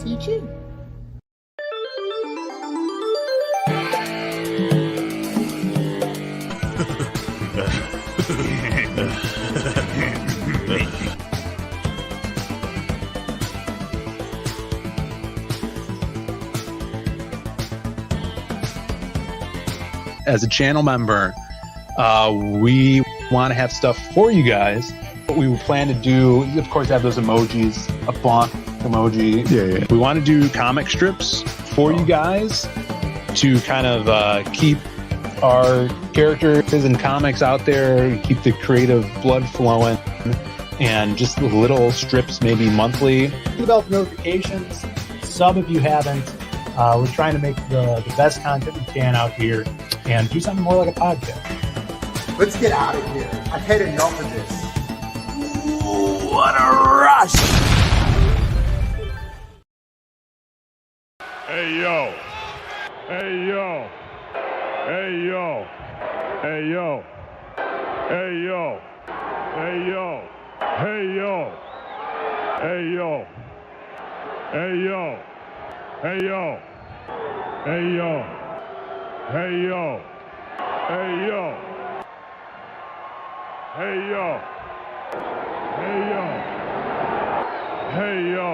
CG. As a channel member, we want to have stuff for you guys. What we plan to do, of course, have those emojis, a bonk emoji. Yeah. We want to do comic strips for you guys to kind of keep our characters and comics out there, keep the creative blood flowing, and just little strips, maybe monthly. Develop notifications, sub if you haven't. We're trying to make the best content we can out here and do something more like a podcast. Let's get out of here. I've had enough of this. Ooh, what a rush! Hey yo, hey yo, hey yo, hey yo, hey yo, hey yo, hey yo, hey yo, hey yo, hey yo, hey yo, hey yo, hey yo, hey yo, hey yo, hey yo.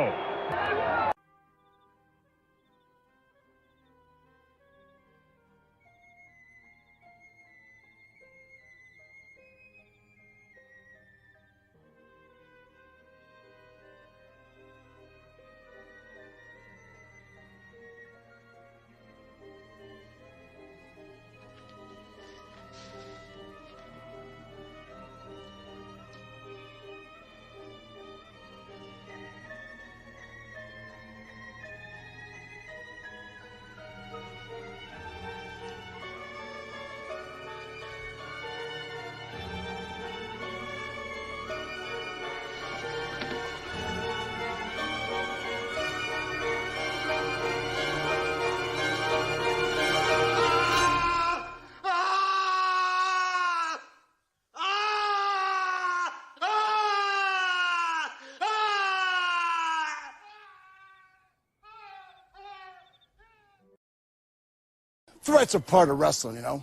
Threats are part of wrestling, you know?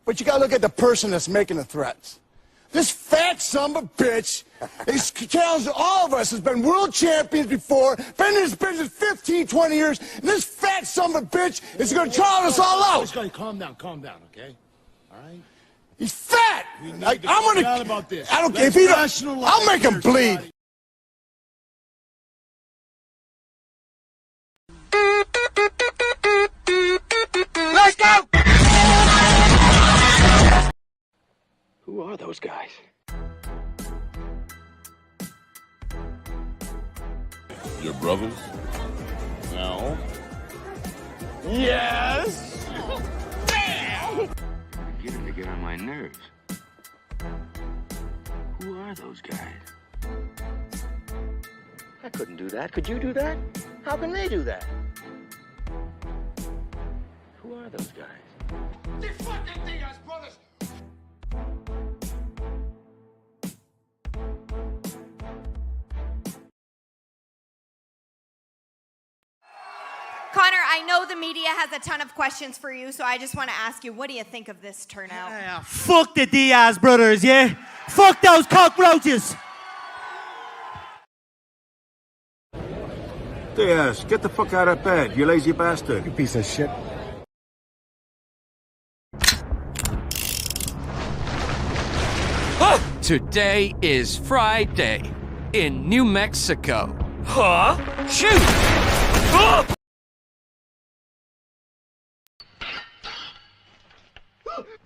But you gotta look at the person that's making the threats. This fat son of a bitch is challenged all of us, has been world champions before, been in this business 15, 20 years, and this fat son of a bitch is gonna challenge us all out. Calm down, okay? All right? He's fat! I'm gonna... About this. I don't care if he don't... I'll make him bleed. Let's go! Who are those guys? Your brothers? No. Yes! Beginning to get on my nerves. Who are those guys? I couldn't do that. Could you do that? How can they do that? Who are those guys? The fucking DIAZ brothers! Connor, I know the media has a ton of questions for you, so I just want to ask you, what do you think of this turnout? Yeah, fuck the DIAZ brothers, yeah? Fuck those cockroaches! DIAZ, get the fuck out of bed, you lazy bastard. You piece of shit. Today is Friday in New Mexico. Huh? Shoot!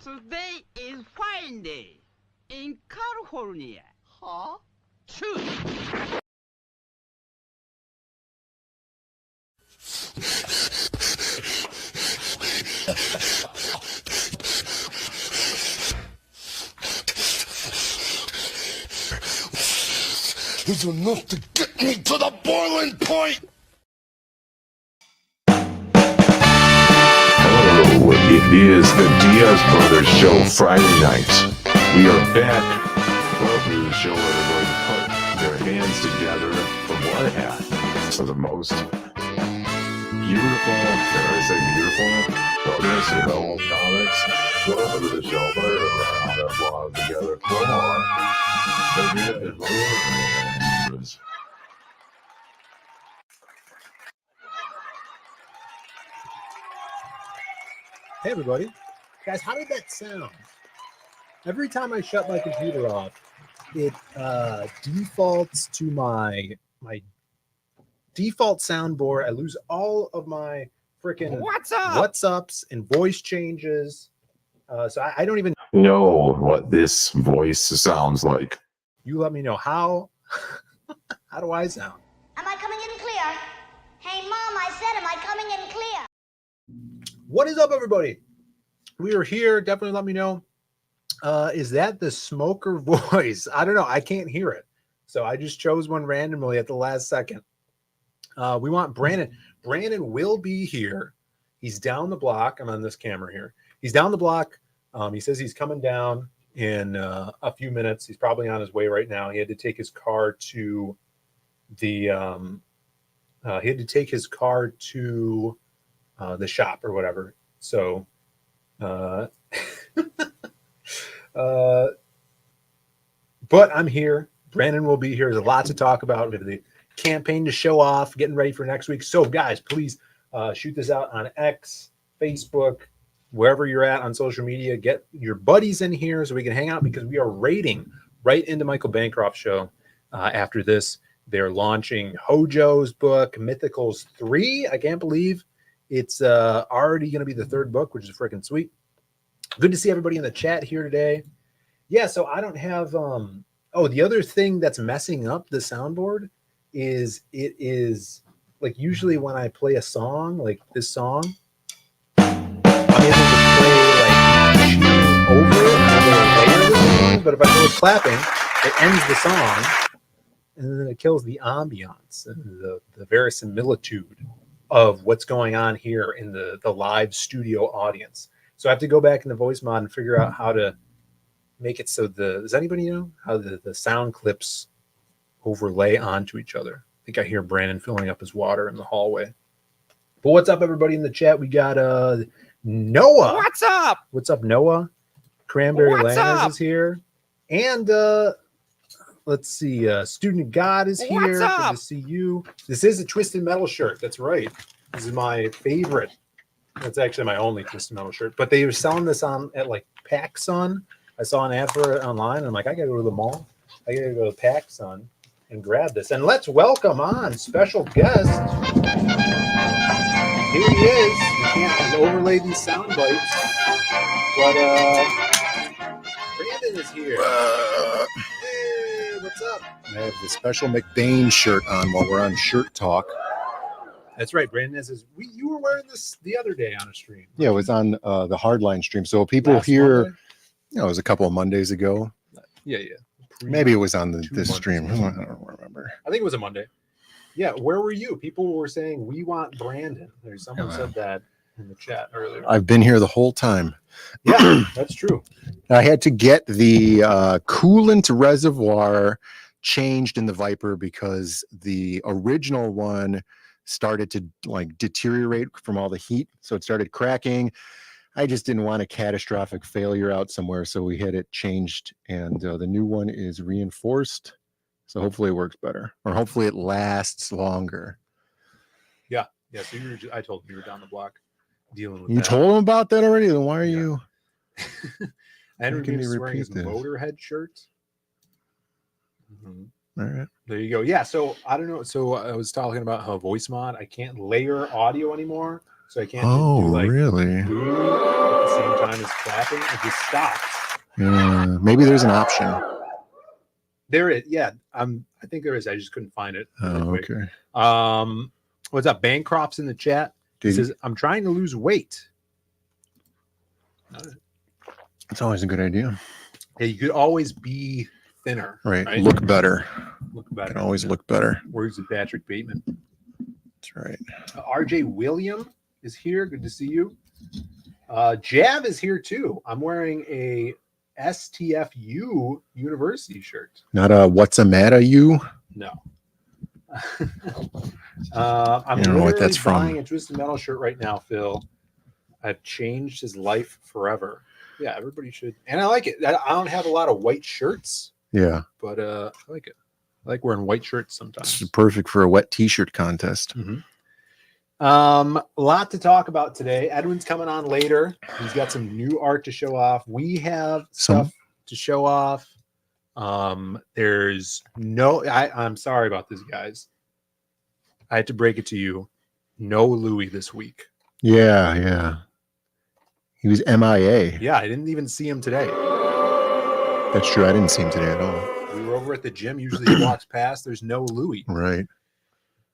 Today is Friday in California. Huh? Shoot! It's enough to get me to the boiling point! Hello, it is the DIAZ Brothers Show Friday night. We are back. Welcome to the show where they're going to put their hands together for one half of the most beautiful, dare I say beautiful, brothers who know comics. Welcome to the show. We're around that blog together for more. Hey everybody. Guys, how did that sound? Every time I shut my computer off, it defaults to my default soundboard. I lose all of my freaking what's ups and voice changes. So I don't even know what this voice sounds like. You let me know how do I sound? Am I coming in clear? Hey Mom, I said, am I coming in clear? What is up, everybody? We are here. Definitely let me know. Is that the smoker voice? I don't know. I can't hear it. So I just chose one randomly at the last second. We want Brandon. Brandon will be here. He's down the block. I'm on this camera here. He's down the block. He says he's coming down in a few minutes. He's probably on his way right now. He had to take his car to the shop or whatever. So but I'm here. Brandon will be here. There's a lot to talk about. We have the campaign to show off, getting ready for next week. So guys, please shoot this out on X, Facebook, wherever you're at on social media. Get your buddies in here so we can hang out, because we are raiding right into Michael Bancroft's show. After this, they're launching Hojo's book, Mythicals 3. I can't believe it's already going to be the third book, which is freaking sweet. Good to see everybody in the chat here today. Yeah, so I don't have the other thing that's messing up the soundboard is it is like usually when I play a song like this song, I'm able to play like over it and then layer the song, but if I go with clapping, it ends the song and then it kills the ambiance and the verisimilitude of what's going on here in the live studio audience. So I have to go back in the voice mod and figure out how to make it so does anybody know how the sound clips overlay onto each other? I think I hear Brandon filling up his water in the hallway. But what's up, everybody in the chat? We got Noah. What's up? What's up, Noah? Cranberry What's Langers up? is here. And let's see, Student God is here. What's up? Good to see you. This is a Twisted Metal shirt. That's right. This is my favorite. That's actually my only Twisted Metal shirt. But they were selling this on at like PacSun. I saw an ad for it online. And I'm like, I gotta go to the mall. I gotta go to PacSun and grab this. And let's welcome on special guest. Here he is. We can't overlay these sound bites, but Brandon is here. Hey, what's up? I have the special McBain shirt on while we're on Shirt Talk. That's right. Brandon is. You were wearing this the other day on a stream. Yeah, it was on the Hardline stream. So people Last here, Monday? it was a couple of Mondays ago. Yeah. Maybe it was on this Mondays stream. ago. I don't remember. I think it was a Monday. Yeah. Where were you? People were saying we want Brandon. There's someone said that in the chat earlier. I've been here the whole time. Yeah, that's true. I had to get the coolant reservoir changed in the Viper because the original one started to like deteriorate from all the heat. So it started cracking. I just didn't want a catastrophic failure out somewhere. So we had it changed, and the new one is reinforced. So hopefully it works better, or hopefully it lasts longer. Yeah. Yeah. So I told him you were down the block dealing with You that. told him about that already? Then why are you? Henry Can you is wearing repeat his this? Motorhead shirt. All right. There you go. Yeah. So I don't know. So I was talking about how voice mod. I can't layer audio anymore, so I can't Oh, do like really? boo at the same time as clapping. It just stops. Maybe there's an option. There it. Yeah. I think there is. I just couldn't find it. Oh, okay. What's up? Bancroft's in the chat. He Did he- says, "I'm trying to lose weight." It's always a good idea. Yeah, you could always be thinner. Right. Look better. Look better. Can always look better. Words of Patrick Bateman. That's right. RJ William is here. Good to see you. Jav is here too. I'm wearing a STFU University shirt. Not a what's a matter you? No. I'm You don't know what literally that's from. buying a Twisted Metal shirt right now, Phil. I've changed his life forever. Yeah, everybody should. And I like it. I don't have a lot of white shirts, Yeah. but I like it. I like wearing white shirts sometimes. It's perfect for a wet t-shirt contest. A lot to talk about today. Edwin's coming on later. He's got some new art to show off. We have stuff to show off. There's no, I'm sorry about this, guys. I had to break it to you. No Louis this week. Yeah. He was MIA. Yeah, I didn't even see him today. That's true. I didn't see him today at all. We were over at the gym. Usually he walks past. There's no Louis. Right.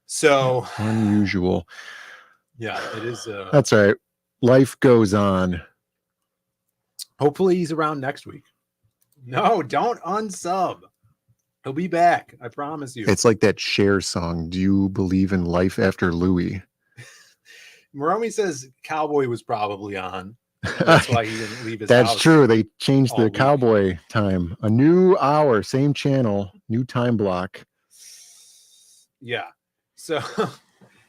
So unusual. Yeah, it is. That's all right. Life goes on. Hopefully he's around next week. No, don't unsub. He'll be back. I promise you. It's like that Cher song. Do you believe in life after Louis? Maromi says Cowboy was probably on. That's why he didn't leave his That's house. true. They changed the week. Cowboy time. A new hour, same channel, new time block. Yeah.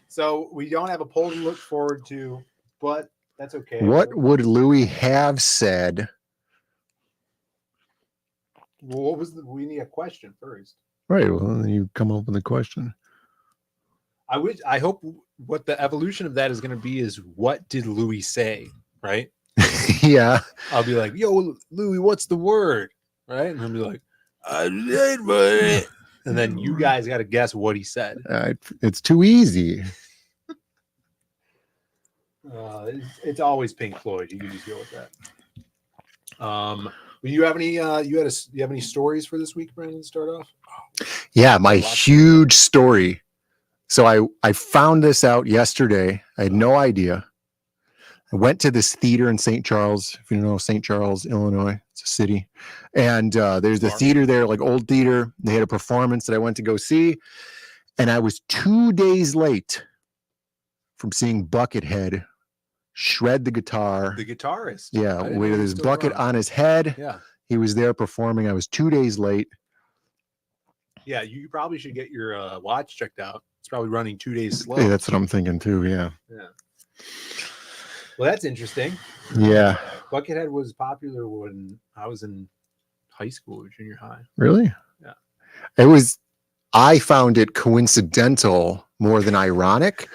So we don't have a poll to look forward to, but that's okay. What would Louis have said? Well, what was we need a question first. Right. Well, then you come up with a question. I hope what the evolution of that is going to be is what did Louis say, right? Yeah. I'll be like, yo, Louis, what's the word? Right? And he'll be like, I did, buddy. And then you guys got to guess what he said. It's too easy. It's always Pink Floyd. You can just go with that. Do you have any? You have any stories for this week, Brandon? To start off. Yeah, my huge story. So I found this out yesterday. I had no idea. I went to this theater in St. Charles. If you know St. Charles, Illinois, it's a city. And there's a theater there, like old theater. They had a performance that I went to go see. And I was 2 days late from seeing Buckethead shred the guitar. The guitarist. Yeah, with his bucket on his head. Yeah. He was there performing. I was 2 days late. Yeah, you probably should get your watch checked out. It's probably running 2 days slow. Yeah, that's what I'm thinking too. Yeah. Yeah. Well, that's interesting. Yeah. Buckethead was popular when I was in high school or junior high. Really? Yeah. I found it coincidental more than ironic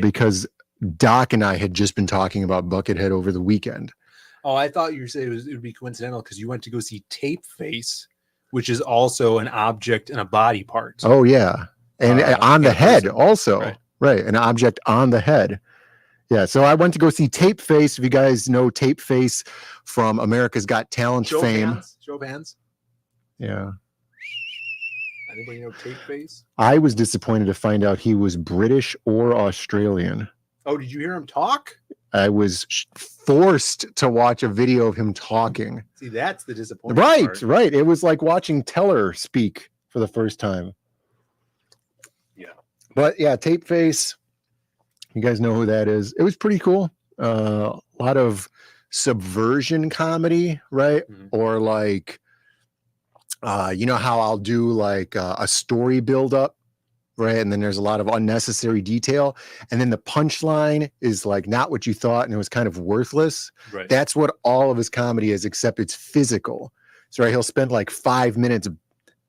because Doc and I had just been talking about Buckethead over the weekend. Oh, I thought you were saying it would be coincidental because you went to go see Tape Face, which is also an object and a body part. Oh, yeah. And on the head also. Right. An object on the head. Yeah. So I went to go see Tape Face. If you guys know Tape Face from America's Got Talent fame. Show of hands. Yeah. Anybody know Tape Face? I was disappointed to find out he was British or Australian. Oh, did you hear him talk? I was forced to watch a video of him talking. See, that's the disappointing part. Right. It was like watching Teller speak for the first time. Yeah. But yeah, Tape Face. You guys know who that is. It was pretty cool. A lot of subversion comedy, right? Or like, you know how I'll do like a story build up, right? And then there's a lot of unnecessary detail. And then the punchline is like not what you thought and it was kind of worthless. Right. That's what all of his comedy is, except it's physical. So right, he'll spend like 5 minutes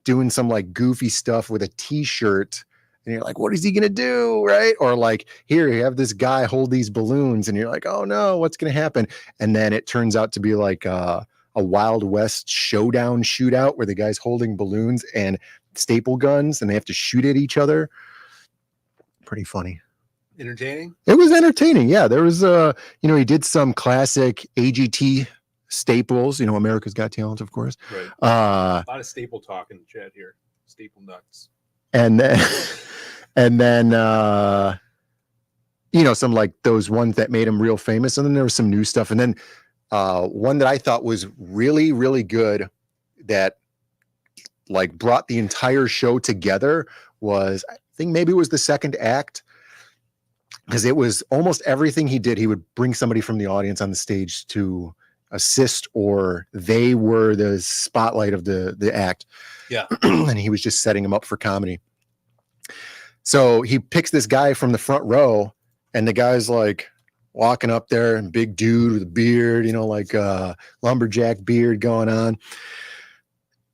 doing some like goofy stuff with a t-shirt. And you're like, what is he going to do? Right. Or like, here, you have this guy hold these balloons and you're like, oh no, what's going to happen? And then it turns out to be like a Wild West showdown shootout where the guy's holding balloons and staple guns and they have to shoot at each other. Pretty funny. Entertaining? It was entertaining. Yeah. There was, he did some classic AGT staples, America's Got Talent, of course. Right. A lot of staple talk in the chat here. Staple nuts. And then, some like those ones that made him real famous. And then there was some new stuff. And then one that I thought was really, really good that like brought the entire show together was, I think maybe it was the second act, because it was almost everything he did. He would bring somebody from the audience on the stage to assist, or they were the spotlight of the act. Yeah. And he was just setting them up for comedy. So he picks this guy from the front row, and the guy's like walking up there, and big dude with a beard, you know, like lumberjack beard going on.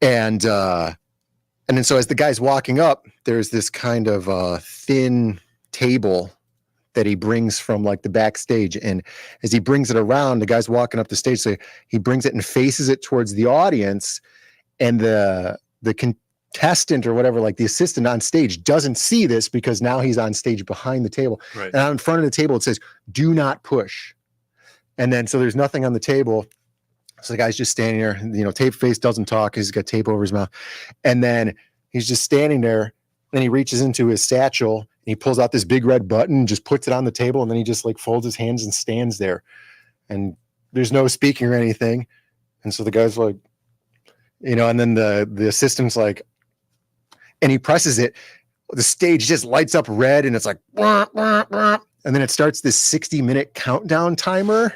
And then so as the guy's walking up, there's this kind of thin table that he brings from like the backstage. And as he brings it around, the guy's walking up the stage. So he brings it and faces it towards the audience. And the contestant or whatever, like the assistant on stage, doesn't see this because now he's on stage behind the table. Right. And on front of the table, it says, "Do not push." And then so there's nothing on the table. So the guy's just standing there, you know, tape face, doesn't talk. He's got tape over his mouth. And then he's just standing there. Then he reaches into his satchel and he pulls out this big red button and just puts it on the table. And then he just like folds his hands and stands there. And there's no speaking or anything. And so the guy's like, you know, and then the assistant's like, and he presses it. The stage just lights up red and it's like, wah, wah, wah. And then it starts this 60-minute countdown timer.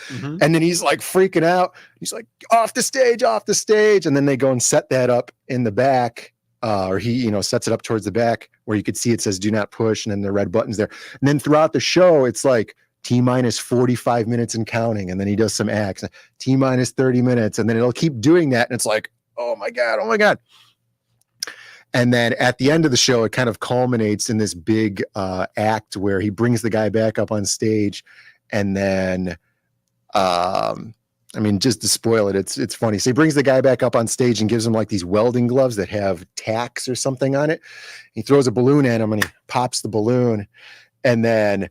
Mm-hmm. And then he's like freaking out. He's like, off the stage. And then they go and set that up in the back. Or he, you know, sets it up towards the back where you could see it says "do not push," and then the red button's there. And then throughout the show, it's like T-minus 45 minutes and counting. And then he does some acts, T-minus 30 minutes. And then it'll keep doing that. And it's like, oh my God. And then at the end of the show, it kind of culminates in this big act where he brings the guy back up on stage. And then, I mean, just to spoil it, it's funny. So he brings the guy back up on stage and gives him like these welding gloves that have tacks or something on it. He throws a balloon at him and he pops the balloon. And then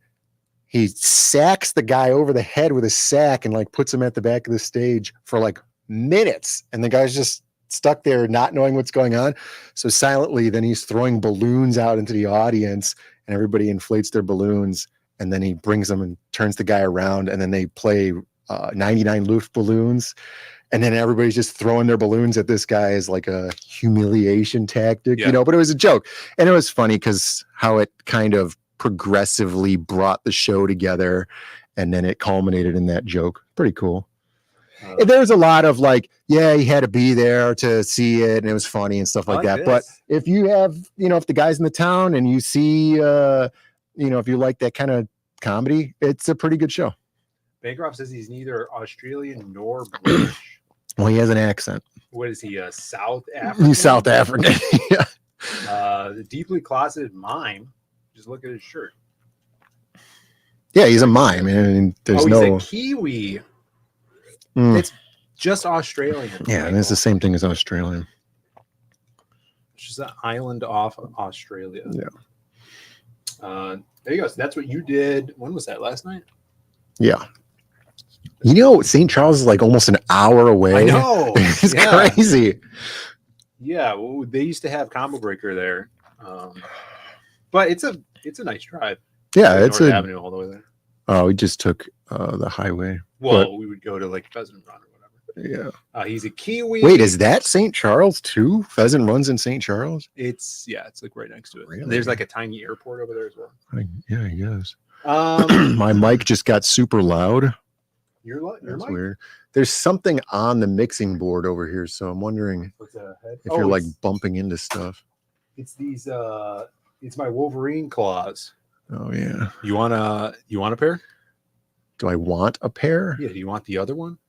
he sacks the guy over the head with a sack and like puts him at the back of the stage for like minutes. And the guy's just stuck there not knowing what's going on. So silently, then he's throwing balloons out into the audience and everybody inflates their balloons. And then he brings them and turns the guy around and then they play 99 Luft balloons. And then everybody's just throwing their balloons at this guy as like a humiliation tactic, you know, but it was a joke. And it was funny because how it kind of progressively brought the show together and then it culminated in that joke. Pretty cool. There was a lot of like, yeah, he had to be there to see it and it was funny and stuff like that. But if you have, you know, if the guy's in the town and you see, you know, if you like that kind of comedy, it's a pretty good show. Bancroft says he's neither Australian nor British. Well, he has an accent. What is he? South African? He's South African. Yeah. The deeply closeted mime. Just look at his shirt. Yeah, he's a mime. I mean, there's he's no a Kiwi. It's just Australian. Yeah, and it's the same thing as Australian. It's just an island off of Australia. Yeah. There you go. So that's what you did. When was that? Last night? Yeah. You know, St. Charles is like almost an hour away. I know. It's crazy. Yeah. Well, they used to have Combo Breaker there. But it's a nice drive. Yeah, it's North Avenue all the way there. Oh, we just took the highway. Well, we would go to like Pheasant Run or whatever. Yeah. He's a Kiwi. Wait, is that St. Charles too? Pheasant Run's in St. Charles? It's like right next to it. Really? There's like a tiny airport over there as well. Yeah, I guess. My mic just got super loud. That's weird. There's something on the mixing board over here, so I'm wondering if you're like bumping into stuff. It's these. It's my Wolverine claws. Oh yeah. You want a pair? Do I want a pair? Yeah. Do you want the other one?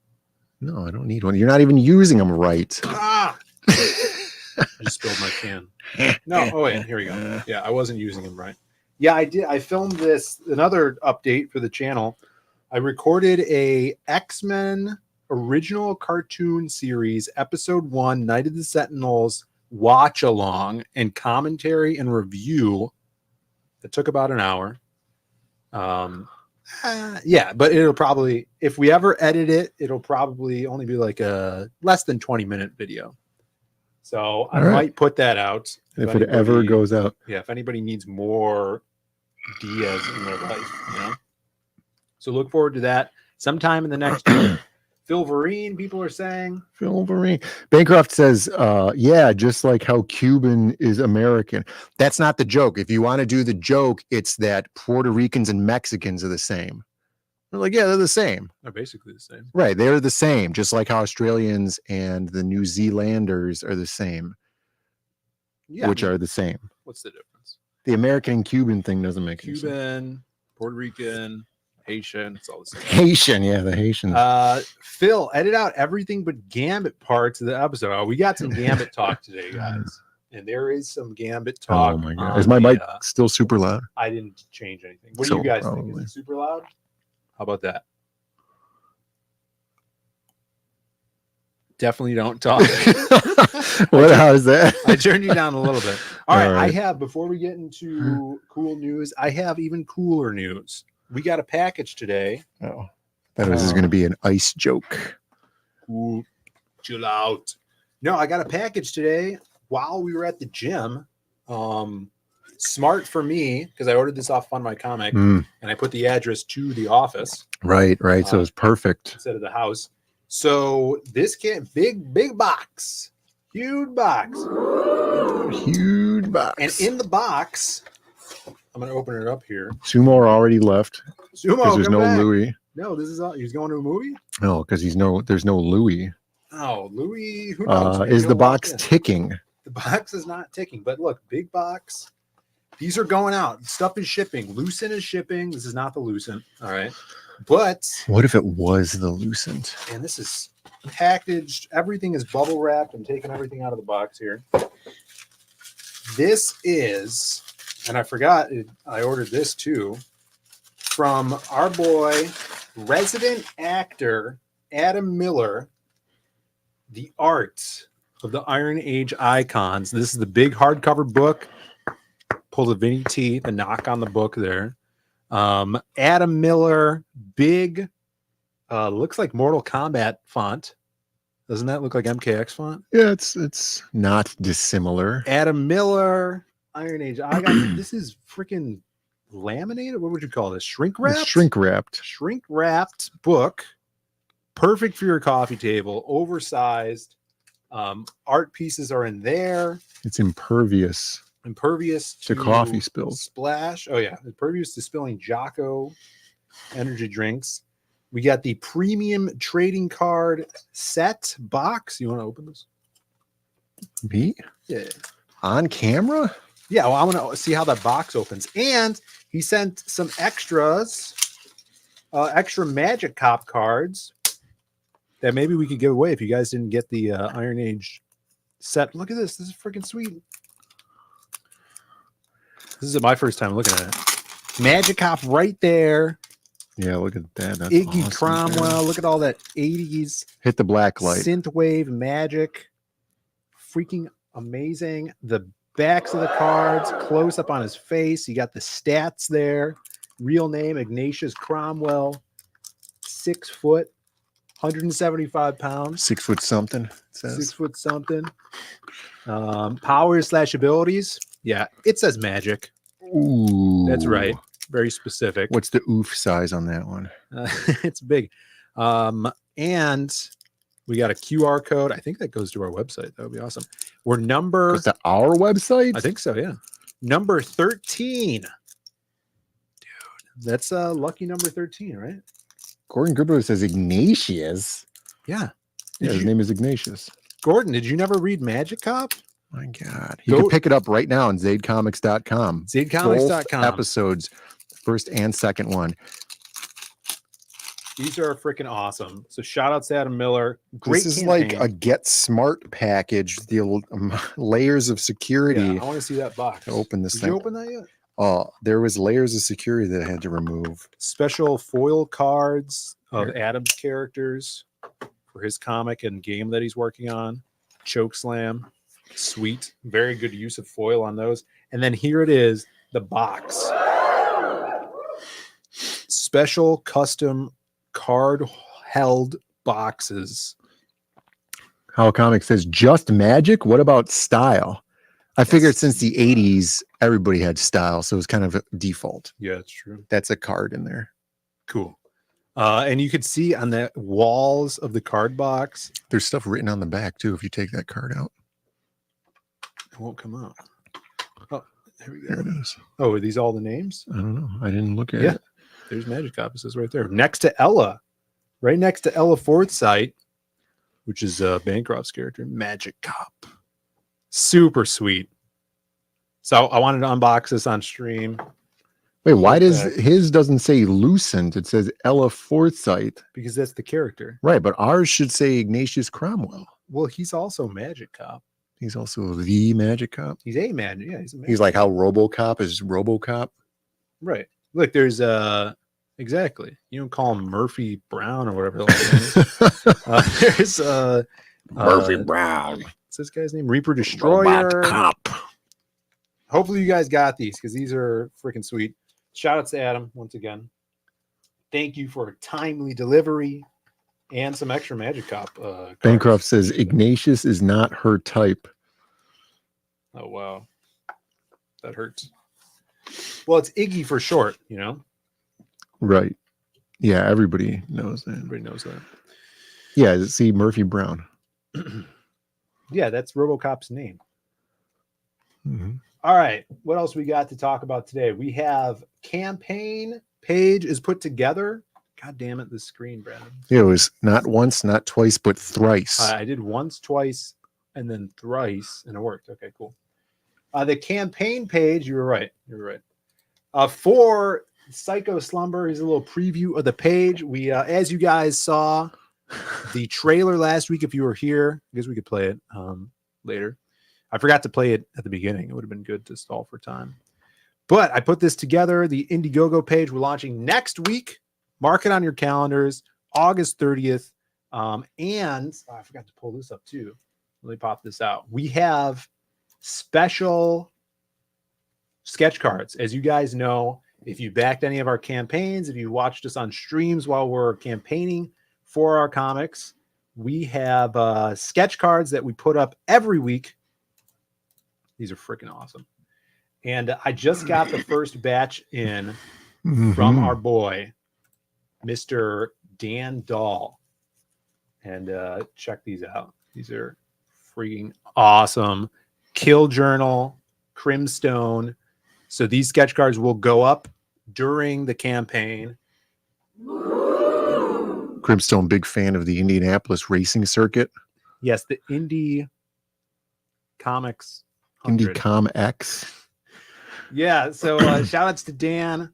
No, I don't need one. You're not even using them right. Ah! I just spilled my can. No. Oh wait. Here we go. Yeah, I wasn't using them right. Yeah, I did. I filmed another update for the channel. I recorded a X-Men original cartoon series, episode 1, Night of the Sentinels watch along and commentary and review. It took about an hour. Yeah, but it'll probably, if we ever edit it, it'll probably only be like a less than 20-minute video. So I might put that out. If it ever goes out. Yeah, if anybody needs more Diaz in their life, you know. So look forward to that sometime in the next year. Philverine, people are saying. Philverine. Bancroft says, yeah, just like how Cuban is American. That's not the joke. If you want to do the joke, it's that Puerto Ricans and Mexicans are the same. They're like, yeah, they're the same. They're basically the same. Right. They're the same, just like how Australians and the New Zealanders are the same. Yeah, which are the same. What's the difference? The American and Cuban thing doesn't make any sense. Cuban, Puerto Rican, Haitian. It's all the same. Haitian, yeah, the Haitians. Phil, edit out everything but Gambit parts of the episode. Oh, we got some Gambit talk today, guys. And there is some Gambit talk. Oh my god. Is my mic still super loud? I didn't change anything. What do you guys think? Is it super loud? How about that? Definitely don't talk. How is that? I turned you down a little bit. All right. right. I have, before we get into cool news, I have even cooler news. We got a package today. Oh, that was going to be an ice joke. Cool. Chill out. No, I got a package today while we were at the gym. Smart for me, because I ordered this off Fund My Comic, and I put the address to the office. Right. So it's perfect. Instead of the house. So this big box. Huge box. Huge box. And in the box, I'm going to open it up here. Sumo already left. Sumo, there's no back. Louis. No, this is all. He's going to a movie? No, because there's no Louis. Oh, Louis. Who knows? Is the box ticking? The box is not ticking, but look, big box. These are going out. Stuff is shipping. Lucent is shipping. This is not the Lucent. All right. But what if it was the Lucent? And this is packaged. Everything is bubble wrapped. I'm taking everything out of the box here. This is, and I forgot, I ordered this too, from our boy, resident actor Adam Miller, The Art of the Iron Age Icons. This is the big hardcover book. Pull the Vinny T, the knock on the book there. Adam Miller, big, looks like Mortal Kombat font. Doesn't that look like MKX font? Yeah, it's not dissimilar. Adam Miller, Iron Age. This is freaking laminated. What would you call this? Shrink wrapped? Shrink wrapped. Shrink wrapped book. Perfect for your coffee table. Oversized. Art pieces are in there. It's impervious To coffee spills. Splash. Oh yeah, impervious to spilling Jocko energy drinks. We got the premium trading card set box. You want to open this? Me? Yeah. On camera? Yeah. Well, I want to see how that box opens. And he sent some extras, extra Magic Cop cards that maybe we could give away if you guys didn't get the Iron Age set. Look at this. This is freaking sweet. This is my first time looking at it. Magic Cop right there. Yeah, look at that. That's Iggy awesome, Cromwell. man. Look at all that 80s. Hit the black light. Synthwave magic. Freaking amazing. The backs of the cards, close up on his face. You got the stats there. Real name, Ignatius Cromwell. 6 foot, 175 pounds. 6 foot something. It says. 6 foot something. Powers / abilities. Yeah, it says magic. Ooh. That's right. Very specific. What's the oof size on that one? It's big. And we got a QR code. I think that goes to our website. That would be awesome. We're number... Goes to our website? I think so, yeah. Number 13. Dude, that's lucky number 13, right? Gordon Gribbo says Ignatius. Yeah. Yeah, his name is Ignatius. Gordon, did you never read Magic Cop? My God. You can pick it up right now on ZadeComics.com. ZadeComics.com. Both episodes, first and second one. These are freaking awesome. So shout out to Adam Miller. Great This is campaign. like a Get Smart package. The layers of security. Yeah, I want to see that box. To open this Did thing. you open that yet? Oh, there was layers of security that I had to remove. Special foil cards of Adam's characters for his comic and game that he's working on. Chokeslam. Sweet. Very good use of foil on those. And then here it is, the box. Special custom card held boxes. How Comic says, just magic? What about style? I figured since the 80s, everybody had style, so it was kind of a default. Yeah, it's true. That's a card in there. Cool. And you could see on the walls of the card box. There's stuff written on the back, too, if you take that card out. It won't come out. Oh, there we go. There it is. Oh, are these all the names? I don't know. I didn't look at Yeah. it. There's Magic Cop. It says right there. Next to Ella. Right next to Ella Forsythe, which is Bancroft's character. Magic Cop. Super sweet. So I wanted to unbox this on stream. Wait, why does Okay. his doesn't say Lucent? It says Ella Forsyth. Because that's the character. Right, but ours should say Ignatius Cromwell. Well, he's also Magic Cop. He's also the Magic Cop. He's a Magic. Yeah, he's a Magic. He's like how RoboCop is RoboCop. Right. Look, there's exactly. You don't call him Murphy Brown or whatever the there's Murphy Brown. What's this guy's name? Reaper Destroyer. Robot Cop. Hopefully you guys got these because these are freaking sweet. Shout out to Adam once again. Thank you for a timely delivery and some extra Magic Cop. Bancroft says Ignatius is not her type. Oh wow, that hurts. Well, it's Iggy for short, you know. Right. Yeah, everybody knows that. Everybody knows that. Yeah, see Murphy Brown. Yeah, that's RoboCop's name. Mm-hmm. All right, what else we got to talk about today? We have campaign page is put together. God damn it, this screen, Brandon. Yeah, it was not once, not twice, but thrice. I did once, twice, and then thrice, and it worked. Okay, cool. The campaign page, you were right. You were right. For Psycho Slumber, here's a little preview of the page. We, as you guys saw, the trailer last week. If you were here, I guess we could play it later. I forgot to play it at the beginning. It would have been good to stall for time. But I put this together. The Indiegogo page we're launching next week. Mark it on your calendars, August 30th. And I forgot to pull this up too. Let me pop this out. We have special sketch cards. As you guys know, if you backed any of our campaigns, if you watched us on streams while we're campaigning for our comics, we have sketch cards that we put up every week. These are freaking awesome. And I just got the first batch in from our boy, Mr. Dan Dahl. And check these out. These are freaking awesome. Kill Journal, Crimstone. So these sketch cards will go up during the campaign. Crimstone, big fan of the Indianapolis racing circuit. Yes, the Indie Comics 100. IndieCom X. Yeah, so shout outs to Dan,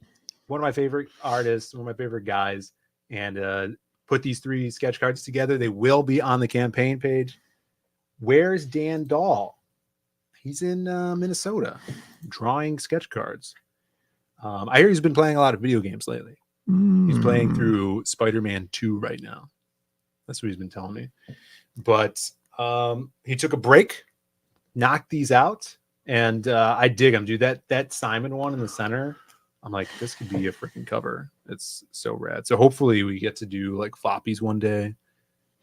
one of my favorite artists, one of my favorite guys, and put these 3 sketch cards together. They will be on the campaign page. Where's Dan Dahl? He's in Minnesota drawing sketch cards. I hear he's been playing a lot of video games lately. He's playing through Spider-Man 2 right now. That's what he's been telling me. But he took a break, knocked these out, and I dig them, dude. That Simon one in the center, I'm like, this could be a freaking cover. It's so rad. So hopefully we get to do like floppies one day,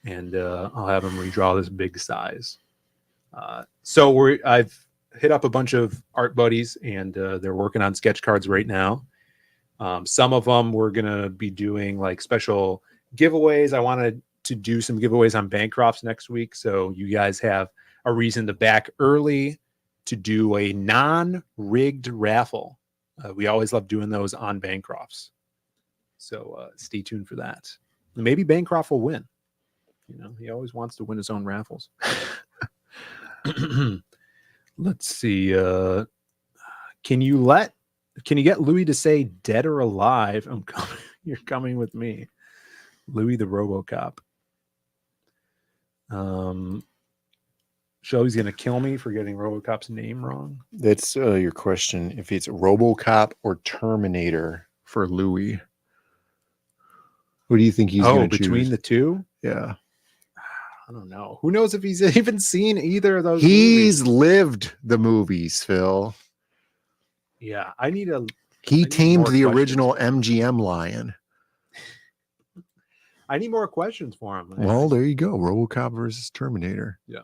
and I'll have him redraw this big size. So I've hit up a bunch of art buddies, and they're working on sketch cards right now. Some of them we're gonna be doing like special giveaways. I wanted to do some giveaways on Bancrofts next week, so you guys have a reason to back early to do a non-rigged raffle. We always love doing those on Bancrofts, so stay tuned for that. Maybe Bancroft will win. You know, he always wants to win his own raffles. Let's see. Can you get Louis to say dead or alive? I'm coming. You're coming with me. Louis the RoboCop. Shelby's going to kill me for getting RoboCop's name wrong. That's your question. If it's RoboCop or Terminator for Louis. Who do you think he's going to choose? Between the two? Yeah. I don't know. Who knows if he's even seen either of those He's movies? lived the movies, Phil. Yeah, I need a... He tamed the questions. original MGM lion. I need more questions for him. Well, there you go. RoboCop versus Terminator. Yeah.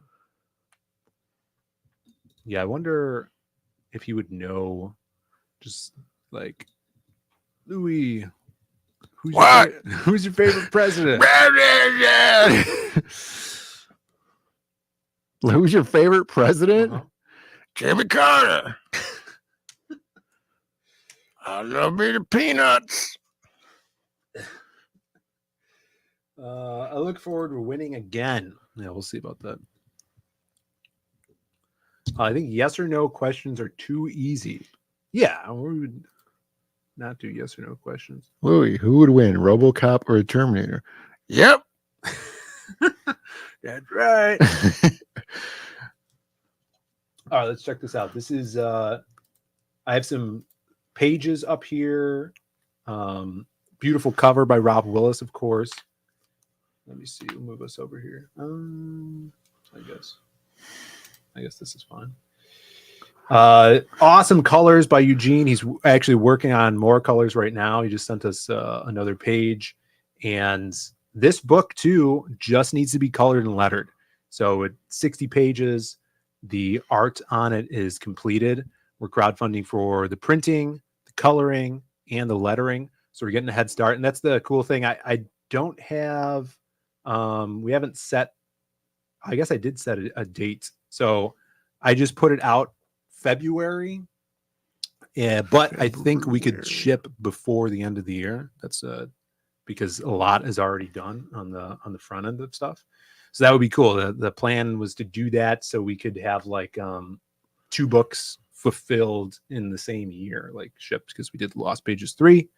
Yeah, I wonder if he would know, just like, Louis, who's your favorite president? Who's your favorite president? Jimmy Carter. I love me the peanuts. I look forward to winning again. Yeah, we'll see about that. I think yes or no questions are too easy. Yeah, we would not do yes or no questions. Louis, who would win, RoboCop or a Terminator? Yep. That's right. All right, let's check this out. This is I have some pages up here. Beautiful cover by Rob Willis, of course. Let me see. We'll move us over here. I guess this is fine. Awesome colors by Eugene. He's actually working on more colors right now. He just sent us another page. And this book, too, just needs to be colored and lettered. So it's 60 pages. The art on it is completed. We're crowdfunding for the printing, the coloring, and the lettering. So we're getting a head start. And that's the cool thing. I don't have, we haven't set, I guess I did set a date. So I just put it out February. Yeah, but I think we could ship before the end of the year. That's because a lot is already done on the front end of stuff. So that would be cool. The plan was to do that so we could have like 2 books fulfilled in the same year, like shipped, because we did Lost Pages 3.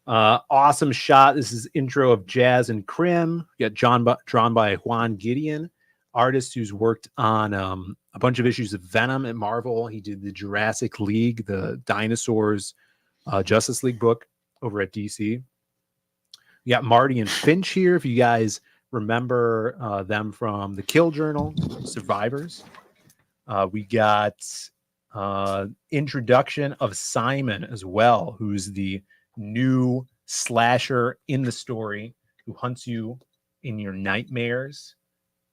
Awesome shot. This is intro of Jazz and Crim. We got drawn by Juan Gideon, artist who's worked on a bunch of issues of Venom at Marvel. He did the Jurassic League, the Dinosaurs Justice League book over at DC. We got Marty and Finch here. If you guys remember them from the Kill Journal, Survivors. We got introduction of Simon as well, who's the new slasher in the story who hunts you in your nightmares.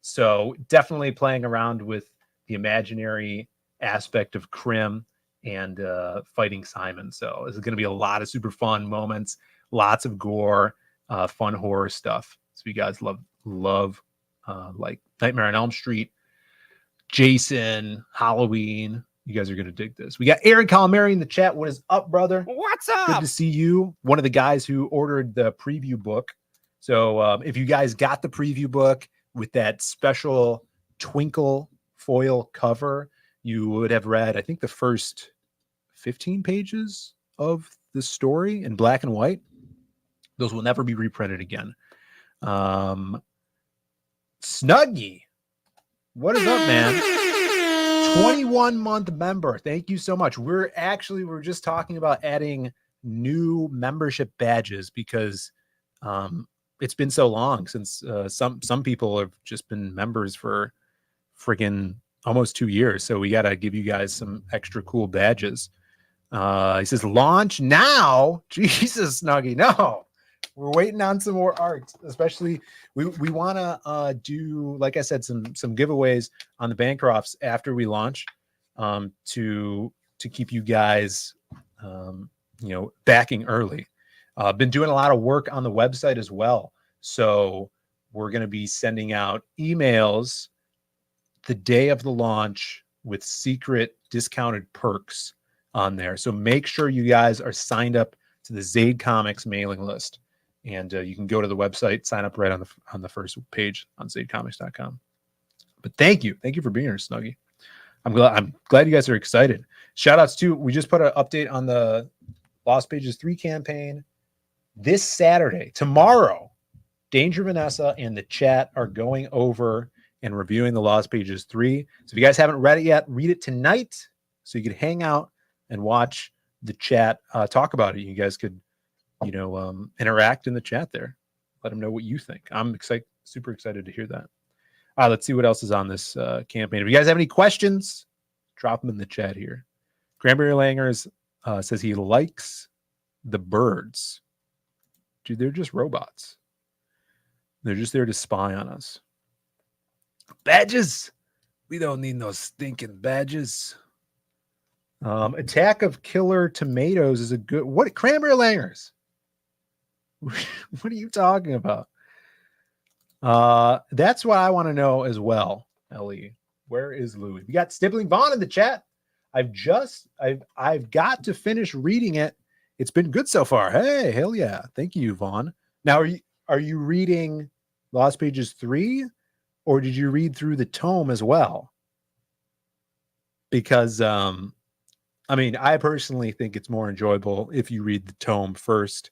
So definitely playing around with the imaginary aspect of Crim and fighting Simon. So this is going to be a lot of super fun moments, lots of gore, fun horror stuff. So you guys love like Nightmare on Elm Street, Jason, Halloween. You guys are going to dig this. We got Aaron Calamari in the chat. What is up, brother? What's up? Good to see you. One of the guys who ordered the preview book. So if you guys got the preview book with that special twinkle foil cover, you would have read, I think, the first 15 pages of the story in black and white. Those will never be reprinted again. Snuggie, what is up, man? 21-month member. Thank you so much. We're just talking about adding new membership badges because it's been so long since some people have just been members for friggin' almost 2 years. So we got to give you guys some extra cool badges. He says, launch now. Jesus, Snuggie. No, we're waiting on some more art. Especially, we want to do, like I said, some giveaways on the Bancrofts after we launch to keep you guys, backing early. Been doing a lot of work on the website as well. So we're going to be sending out emails the day of the launch with secret discounted perks on there. So make sure you guys are signed up to the Zaid Comics mailing list. And you can go to the website, sign up right on the first page on zaidcomics.com. But thank you for being here, Snuggie. I'm glad you guys are excited. Shout outs too. We just put an update on the Lost Pages 3 campaign this Saturday. Tomorrow, Danger Vanessa and the chat are going over and reviewing the Lost Pages 3. So if you guys haven't read it yet, read it tonight so you could hang out and watch the chat talk about it. You guys could interact in the chat there. Let them know what you think. I'm super excited to hear that. Let's see what else is on this campaign. If you guys have any questions, drop them in the chat here. Cranberry Langers says he likes the birds. Dude, they're just robots. They're just there to spy on us. Badges. We don't need no stinking badges. Attack of Killer Tomatoes is a good... What? Cranberry Langers. What are you talking about? That's what I want to know as well, Ellie. Where is Louis? We got Stippling Vaughn in the chat. I've got to finish reading it. It's been good so far. Hey, hell yeah. Thank you, Vaughn. Now, are you reading Lost Pages 3, or did you read through the tome as well? because I mean, I personally think it's more enjoyable if you read the tome first,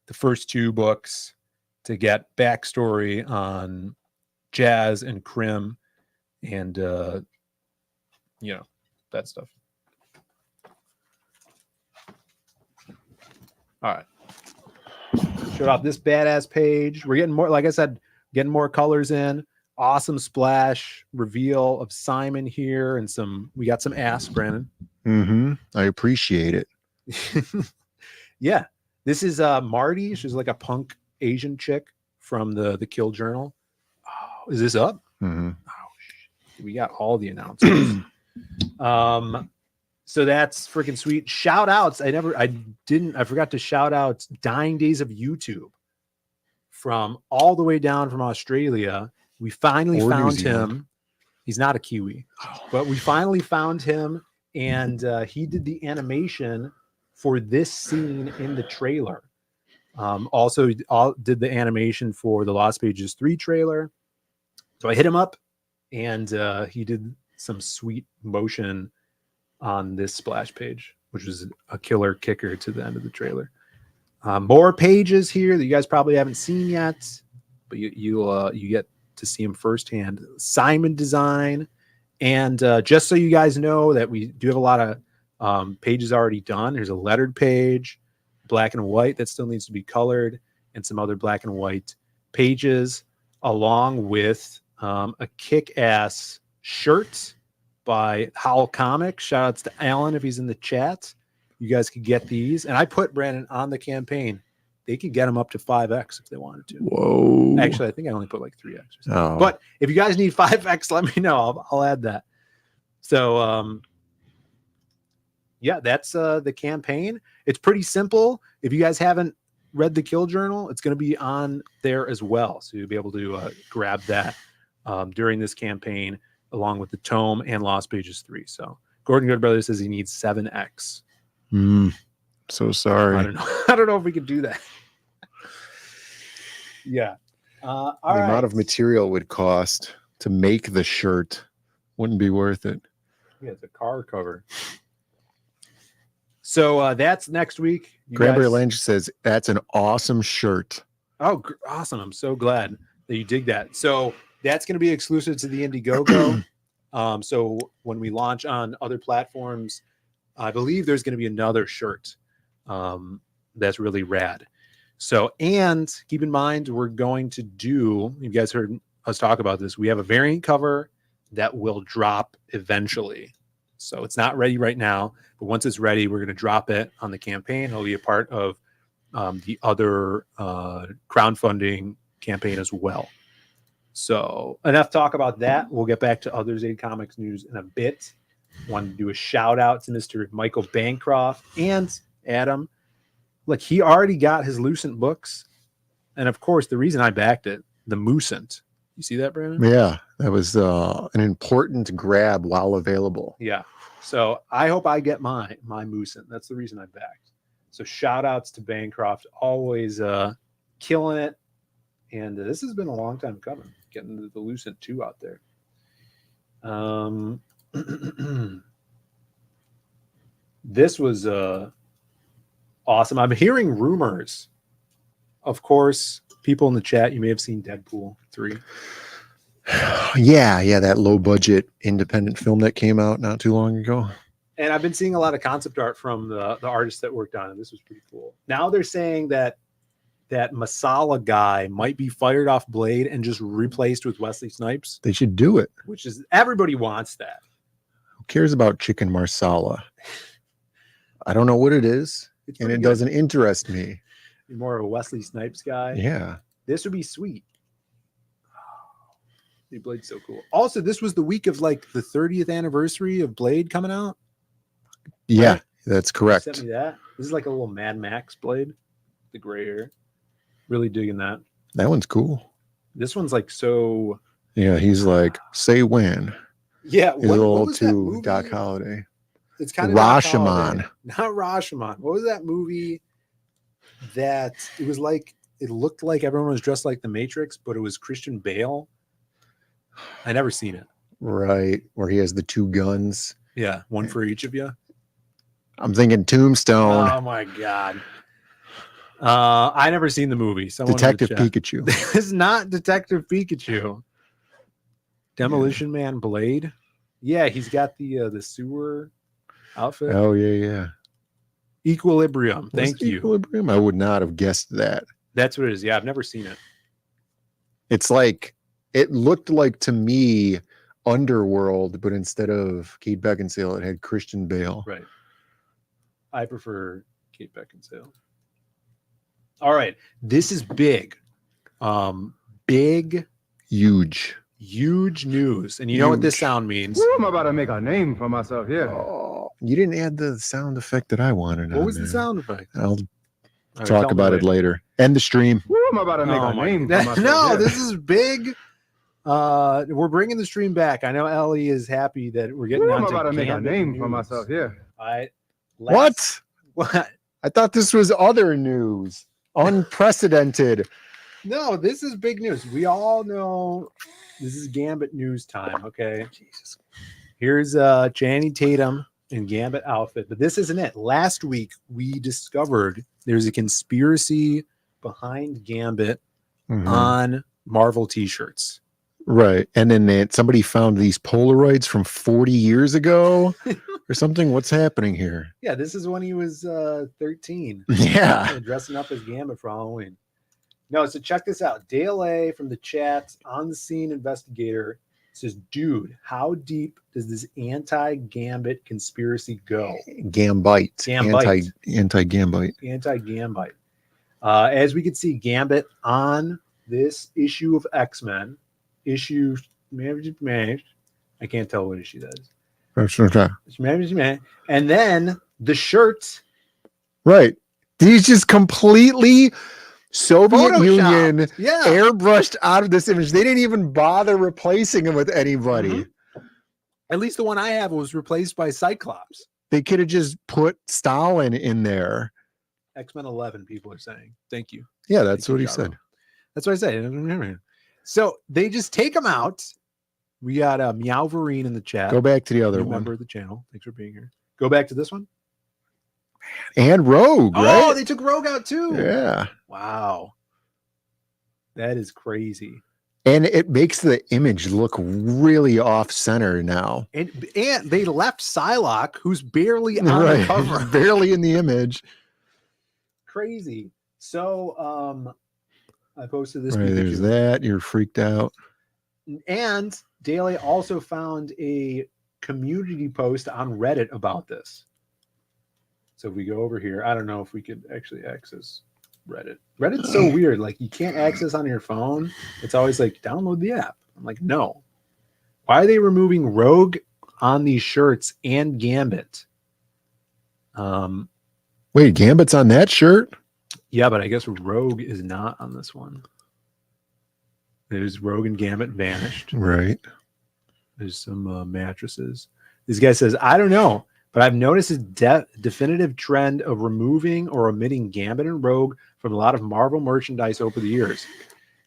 the first 2 books, to get backstory on Jazz and Krim and you know, that stuff. All right. Showed off this badass page. We're getting more, like I said, getting more colors in. Awesome splash reveal of Simon here, and we got some ass, Brandon. I appreciate it. Yeah. This is Marty. She's like a punk Asian chick from the Kill Journal. Oh, is this up? Oh, shit. We got all the announcements. So that's freaking sweet. Shout outs. I forgot to shout out Dying Days of YouTube from all the way down from Australia. We finally found him. He's not a Kiwi, but we finally found him, and he did the animation for this scene in the trailer. Also did the animation for the Lost Pages 3 trailer. So I hit him up, and he did some sweet motion on this splash page, which was a killer kicker to the end of the trailer. More pages here that you guys probably haven't seen yet, but you get to see them firsthand. Simon design, and just so you guys know that we do have a lot of pages already done. There's a lettered page, black and white, that still needs to be colored, and some other black and white pages, along with a kick-ass shirt by Howl Comics. Shout outs to Alan if he's in the chat. You guys could get these, and I put Brandon on the campaign. They could get them up to 5x if they wanted to. Whoa! Actually, I think I only put like 3x. Oh. But if you guys need 5x, let me know. I'll add that. So yeah, that's the campaign. It's pretty simple. If you guys haven't read the Kill Journal, it's going to be on there as well, so you'll be able to grab that during this campaign, along with the tome and Lost Pages 3. So Gordon Goodbrother says he needs 7x. So sorry. I don't know. I don't know if we could do that. Yeah. The amount of material it would cost to make the shirt wouldn't be worth it. Yeah, it's a car cover. So that's next week. Cranberry Lynch says that's an awesome shirt. Oh, awesome. I'm so glad that you dig that. So that's going to be exclusive to the Indiegogo. So when we launch on other platforms, I believe there's going to be another shirt that's really rad. So, and keep in mind, we're going to do, you guys heard us talk about this, we have a variant cover that will drop eventually. So it's not ready right now, but once it's ready, we're going to drop it on the campaign. It'll be a part of the other crowdfunding campaign as well. So enough talk about that. We'll get back to Others Aid Comics news in a bit. Wanted to do a shout out to Mr. Michael Bancroft and Adam. Look, he already got his Lucent books. And of course, the reason I backed it, the Moosent. You see that, Brandon? Yeah, that was an important grab while available. Yeah. So I hope I get my Moosent. That's the reason I backed. So shout outs to Bancroft, always killing it. And this has been a long time coming, getting the Lucent 2 out there. This was awesome. I'm hearing rumors. Of course, people in the chat, you may have seen Deadpool 3. Yeah, that low budget independent film that came out not too long ago. And I've been seeing a lot of concept art from the artists that worked on it. This was pretty cool. Now they're saying that Masala guy might be fired off Blade and just replaced with Wesley Snipes. They should do it. Which is, everybody wants that. Who cares about chicken marsala? I don't know what it is, and it doesn't interest me. You're more of a Wesley Snipes guy. Yeah. This would be sweet. Blade's so cool. Also, this was the week of like the 30th anniversary of Blade coming out. Yeah, right? That's correct. You sent me that. This is like a little Mad Max Blade. The gray hair. Really digging that. That one's cool. This one's like so. Yeah, he's like, say when. Yeah, he's a little too Doc Holliday. It's kind of Rashomon. Not Rashomon. What was that movie that it was like? It looked like everyone was dressed like the Matrix, but it was Christian Bale. I never seen it. Right, where he has the 2 guns. Yeah, one for each of you. I'm thinking Tombstone. Oh my god. I never seen the movie. Someone in the Detective chat. Pikachu. This is not Detective Pikachu. Demolition Man Blade. Yeah, he's got the sewer outfit. Oh yeah. Equilibrium. What's Thank you. Equilibrium. I would not have guessed that. That's what it is. Yeah, I've never seen it. It's like it looked like to me Underworld, but instead of Kate Beckinsale, it had Christian Bale. Right. I prefer Kate Beckinsale. All right. This is big. Big, Huge news. And you know what this sound means? I'm about to make a name for myself here. Oh, you didn't add the sound effect that I wanted. What was the sound effect? I'll talk about it later. End the stream. I'm about to make a name for myself. No, here. this is big. We're bringing the stream back. I know Ellie is happy that we're getting I'm onto about to make a Gambit name news. for myself here. What? What? I thought this was other news. Unprecedented. No, this is big news. We all know this is Gambit news time. Okay. Jesus. Here's Channing Tatum in Gambit outfit, but this isn't it. Last week we discovered there's a conspiracy behind Gambit on Marvel t-shirts. Right. And then somebody found these Polaroids from 40 years ago or something. What's happening here? Yeah, this is when he was 13. Yeah. Dressing up as Gambit for Halloween. No, so check this out. Dale A from the chat, on the scene investigator, says, dude, how deep does this anti-Gambit conspiracy go? Gambite. Gambite. Anti-Gambite. Anti-Gambite. As we can see, Gambit on this issue of X-Men, issue, I can't tell what issue that is. And then the shirt. Right. These just completely Soviet Photoshopped. Union Yeah. airbrushed out of this image. They didn't even bother replacing him with anybody. At least the one I have was replaced by Cyclops. They could have just put Stalin in there. X-Men 11, people are saying. Thank you. Yeah, that's Thank what you, he Jaro. said. That's what I said. So they just take them out. We got Meowverine in the chat. Go back to the other New one. member of the channel. Thanks for being here. Go back to this one. And Rogue, Oh, right? they took Rogue out too. Yeah. Wow. That is crazy. And it makes the image look really off center now. And they left Psylocke, who's barely on the cover. Barely in the image. Crazy. So I posted this. Right, there's that. You're freaked out. And Daly also found a community post on Reddit about this. So if we go over here, I don't know if we could actually access Reddit. Reddit's so weird. Like, you can't access on your phone. It's always like, download the app. I'm like, no. Why are they removing Rogue on these shirts and Gambit? Wait, Gambit's on that shirt? Yeah, but I guess Rogue is not on this one. There's Rogue and Gambit vanished. Right. There's some mattresses. This guy says, I don't know, but I've noticed a definitive trend of removing or omitting Gambit and Rogue from a lot of Marvel merchandise over the years.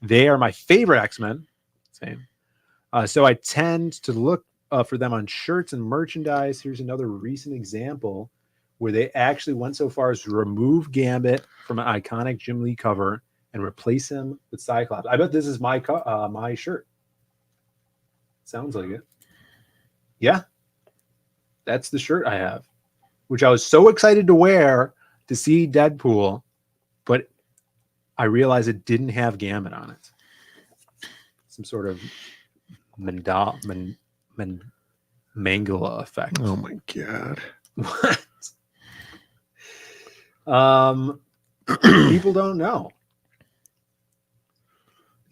They are my favorite X-Men. Same. So I tend to look for them on shirts and merchandise. Here's another recent example where they actually went so far as to remove Gambit from an iconic Jim Lee cover and replace him with Cyclops. I bet this is my my shirt. Sounds like it. Yeah. That's the shirt I have, which I was so excited to wear to see Deadpool, but I realized it didn't have Gambit on it. Some sort of Mangala effect. Oh my God. What? People don't know.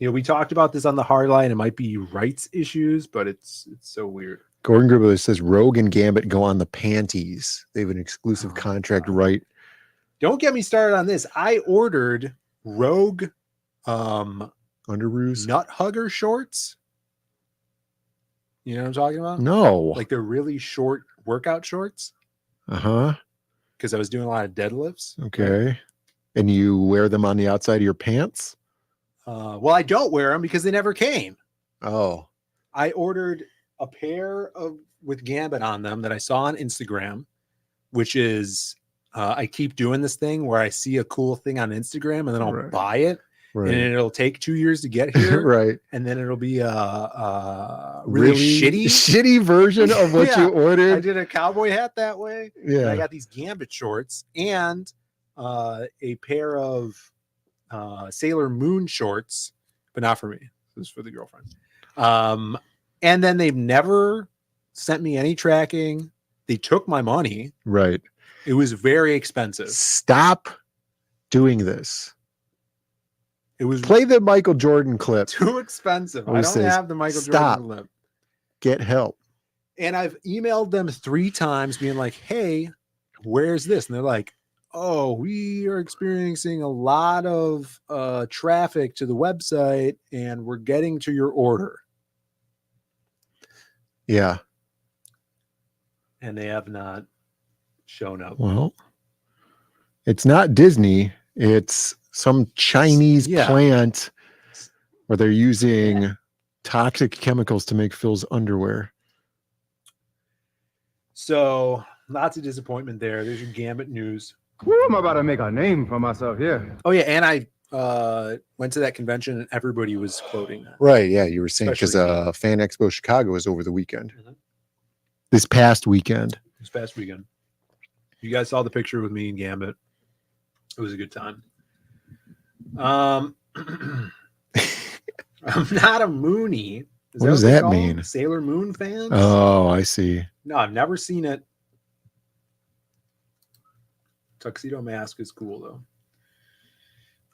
You know, we talked about this on the Hardline. It might be rights issues, but it's so weird. Gordon Gribble says Rogue and Gambit go on the panties. They have an exclusive contract right. Don't get me started on this. I ordered Rogue Underoos, nut hugger shorts. You know what I'm talking about? No. Like they're really short workout shorts. Uh-huh. Because I was doing a lot of deadlifts. Okay. And you wear them on the outside of your pants? Well, I don't wear them because they never came. Oh. I ordered a pair of with Gambit on them that I saw on Instagram, which is I keep doing this thing where I see a cool thing on Instagram and then I'll buy it. Right. And it'll take 2 years to get here. Right. And then it'll be a really shitty version of what you ordered. I did a cowboy hat that way. Yeah. And I got these Gambit shorts and a pair of Sailor Moon shorts, but not for me. This is for the girlfriend. And then they've never sent me any tracking. They took my money. Right. It was very expensive. Stop doing this. It was play the Michael Jordan clip. Too expensive. I don't have the Michael Jordan clip. Get help. And I've emailed them 3 times being like, hey, where's this? And they're like, oh, we are experiencing a lot of traffic to the website and we're getting to your order. Yeah. And they have not shown up. Well, it's not Disney. It's some Chinese plant where they're using toxic chemicals to make Phil's underwear. So lots of disappointment there. There's your Gambit news. Woo, I'm about to make a name for myself here. Oh, yeah. And I went to that convention and everybody was quoting that. Right. Yeah. You were saying because Fan Expo Chicago was over the weekend. Mm-hmm. This past weekend. You guys saw the picture with me and Gambit. It was a good time. I'm not a Moonie. What does that mean? Sailor Moon fans? Oh, I see. No, I've never seen it. Tuxedo Mask is cool,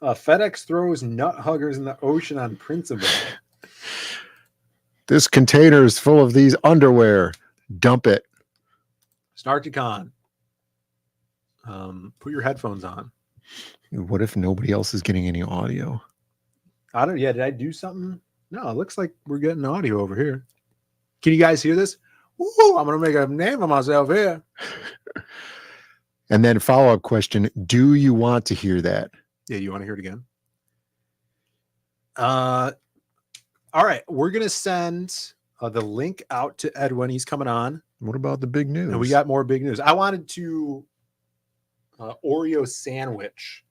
though. FedEx throws nut huggers in the ocean on principle. This container is full of these underwear. Dump it. Start to con. Put your headphones on. What if nobody else is getting any audio? Did I do something? No, it looks like we're getting audio over here. Can you guys hear this? Ooh, I'm gonna make a name of myself here. And then follow-up question: do you want to hear that? Yeah, you want to hear it again? All right, we're gonna send the link out to Edwin. He's coming on. What about the big news? And we got more big news. I wanted to Oreo sandwich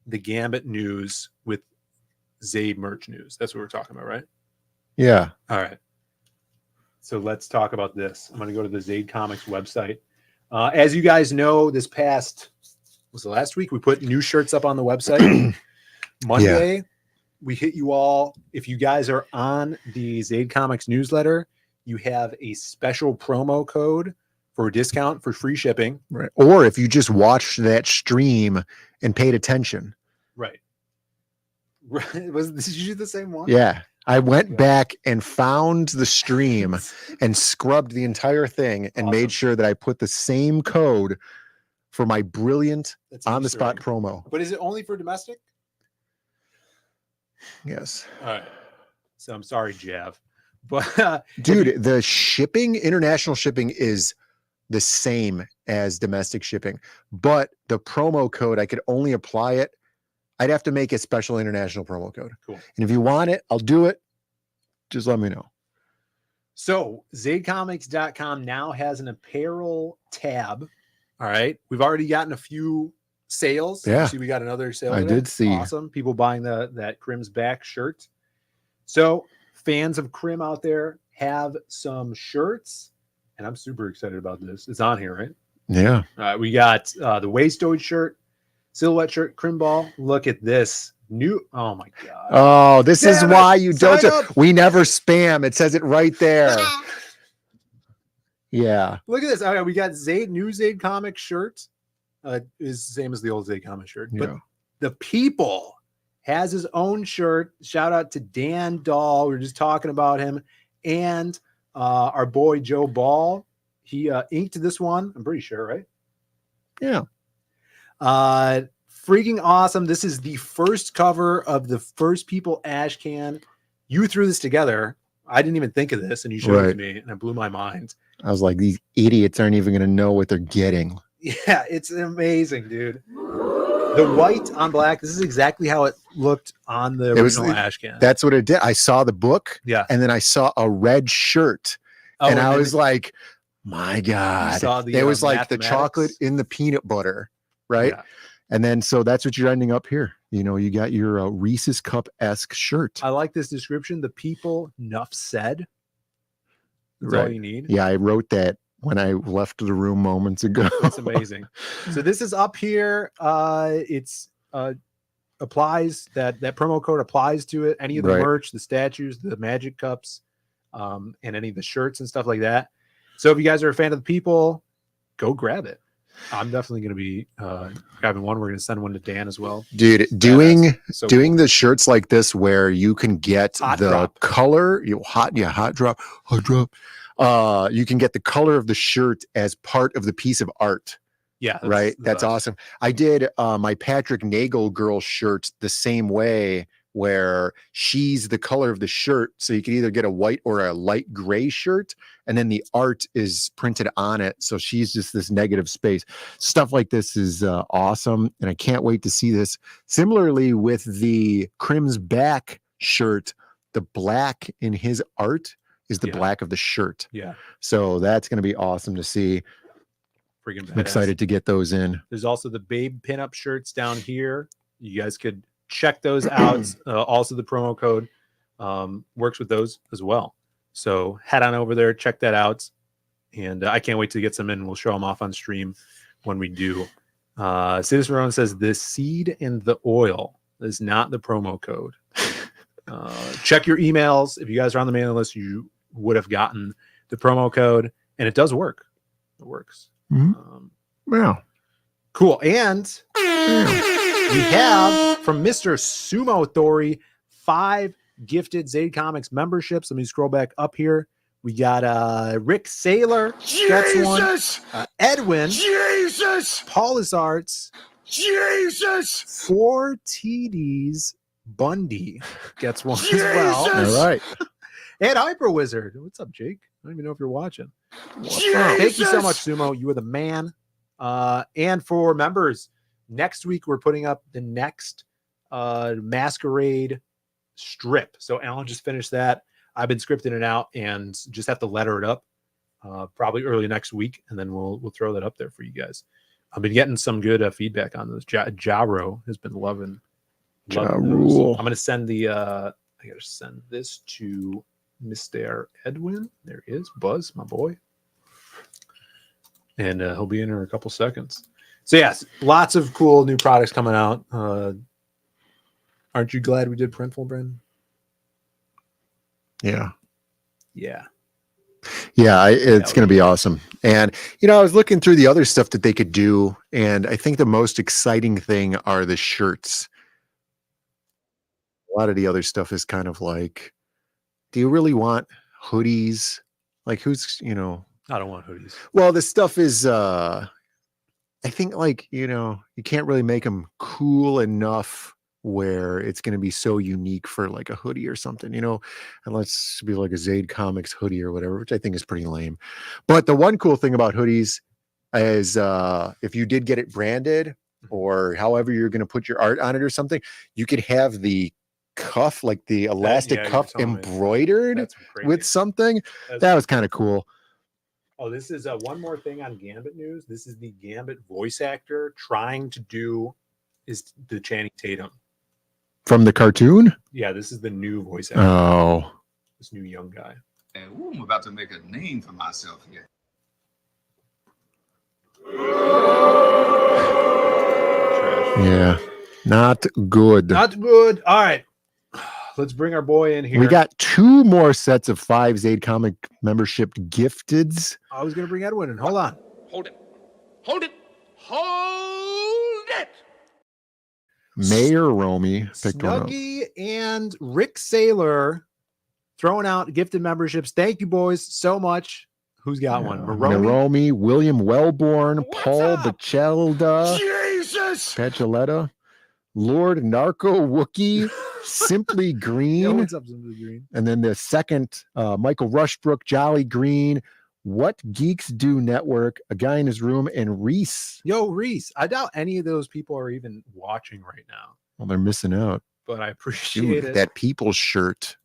the Gambit news with Zayd merch news. That's what we're talking about, right? Yeah. All right. So let's talk about this. I'm going to go to the Zayd Comics website. As you guys know, was it last week? We put new shirts up on the website. Monday, we hit you all. If you guys are on the Zayd Comics newsletter, you have a special promo code for a discount for free shipping. Right. Or if you just watched that stream and paid attention. Right. Did you do the same one? Yeah. I went back and found the stream and scrubbed the entire thing and made sure that I put the same code for my brilliant on-the-spot promo. But is it only for domestic? Yes. All right. So I'm sorry, Jav. But dude, the shipping, international shipping is the same as domestic shipping, but the promo code, I could only apply it. I'd have to make a special international promo code. Cool. And if you want it, I'll do it. Just let me know. So ZaydComics.com now has an apparel tab. All right. We've already gotten a few sales. Yeah. See, we got another sale. I did see. Awesome. People buying that Crim's back shirt. So fans of Crim out there have some shirts, and I'm super excited about this. It's on here, right? Yeah. All right. We got the Wastoid shirt, silhouette shirt, Crim ball. Look at this new. Oh my God. Oh, this is why you don't. Sign up. We never spam. It says it right there. Yeah. Look at this. All right. We got new Zayd Comics shirt. Is the same as the old Zayd Comics shirt. But the People has his own shirt. Shout out to Dan Dahl. We were just talking about him. And our boy Joe Ball. He inked this one. I'm pretty sure, right? Yeah. Freaking awesome. This is the first cover of the First People Ash Can. You threw this together. I didn't even think of this, and you showed it to me, and it blew my mind. I was like, these idiots aren't even going to know what they're getting. Yeah, it's amazing, dude. The white on black. This is exactly how it looked on the original Ash Can. That's what it did. I saw the book. Yeah. And then I saw a red shirt. and I then was like, my God. saw the, it was like the mathematics? chocolate in the peanut butter, right? Yeah. And then so that's what you're ending up here. You know, you got your Reese's Cup-esque shirt. I like this description. The people Nuff said. That's all you need. Yeah, I wrote that when I left the room moments ago. That's amazing. So this is up here. It's applies that promo code applies to it. Any of the merch, the statues, the magic cups, and any of the shirts and stuff like that. So if you guys are a fan of the people, go grab it. I'm definitely going to be grabbing one. We're going to send one to Dan as well. Dude, doing the shirts like this where you can get color, hot drop. You can get the color of the shirt as part of the piece of art. Yeah, that's awesome. I did my Patrick Nagel girl shirt the same way, where she's the color of the shirt, so you can either get a white or a light gray shirt, and then the art is printed on it, so she's just this negative space. Stuff like this is awesome, and I can't wait to see this. Similarly with the Crim's back shirt, the black in his art is the black of the shirt. Yeah, so that's going to be awesome to see. Freaking I'm excited to get those in. There's also the Babe pinup shirts down here. You guys could check those out. Also, the promo code works with those as well. So head on over there, check that out. And I can't wait to get some in. We'll show them off on stream when we do. Citizen Rowan says the seed and the oil is not the promo code. Check your emails. If you guys are on the mailing list, you would have gotten the promo code, and it does work. It works. Wow. Cool. And we have from Mr. Sumo Thori 5 gifted Zaid Comics memberships. Let me scroll back up here. We got Rick Saylor gets one. Edwin. Jesus. Paulus Arts. Jesus. 4 TDs Bundy gets one as well. All right. And Hyper Wizard. What's up, Jake? I don't even know if you're watching. Thank you so much, Sumo. You are the man. And for members, next week we're putting up the next Masquerade strip. So Alan just finished that. I've been scripting it out and just have to letter it up probably early next week, and then we'll throw that up there for you guys. I've been getting some good feedback on this. Jaro has been loving those. I'm going to send I got to send this to Mr. Edwin. There he is. Buzz, my boy. And he'll be in here in a couple seconds. So yes, lots of cool new products coming out. Aren't you glad we did Printful, Brendan? Yeah. Yeah. Yeah, it's going to be awesome. And, you know, I was looking through the other stuff that they could do, and I think the most exciting thing are the shirts. A lot of the other stuff is kind of like, do you really want hoodies? Like, who's, you know... I don't want hoodies. Well, this stuff is, I think, like, you know, you can't really make them cool enough where it's going to be so unique for like a hoodie or something, you know, unless it be like a Zaid Comics hoodie or whatever, which I think is pretty lame. But the one cool thing about hoodies is if you did get it branded or however you're going to put your art on it or something, you could have the cuff, like the elastic cuff embroidered with something. That was kind of cool. Oh, this is one more thing on Gambit news. This is the Gambit voice actor trying to do is the Channing Tatum. From the cartoon? Yeah, this is the new voice actor. Oh. This new young guy. And I'm about to make a name for myself here. Yeah. Not good. Not good. All right. Let's bring our boy in here. We got 2 more sets of 5 Zaid Comic membership gifteds. I was going to bring Edwin in. Hold on. Hold it. Hold it. Hold it. Mayor Romy picked one up. Snuggie and Rick Saylor throwing out gifted memberships. Thank you, boys, so much. Who's got one? Maromi, William Wellborn, Paul Bachelda, Jesus, Pacheletta, Lord Narco Wookie, Simply Green. Yo, what's up, Simply Green? And then the second, Michael Rushbrook, Jolly Green, What Geeks Do Network, A Guy in His Room, and Reese. Yo, Reese. I doubt any of those people are even watching right now. Well, they're missing out. But I appreciate it. That People's shirt.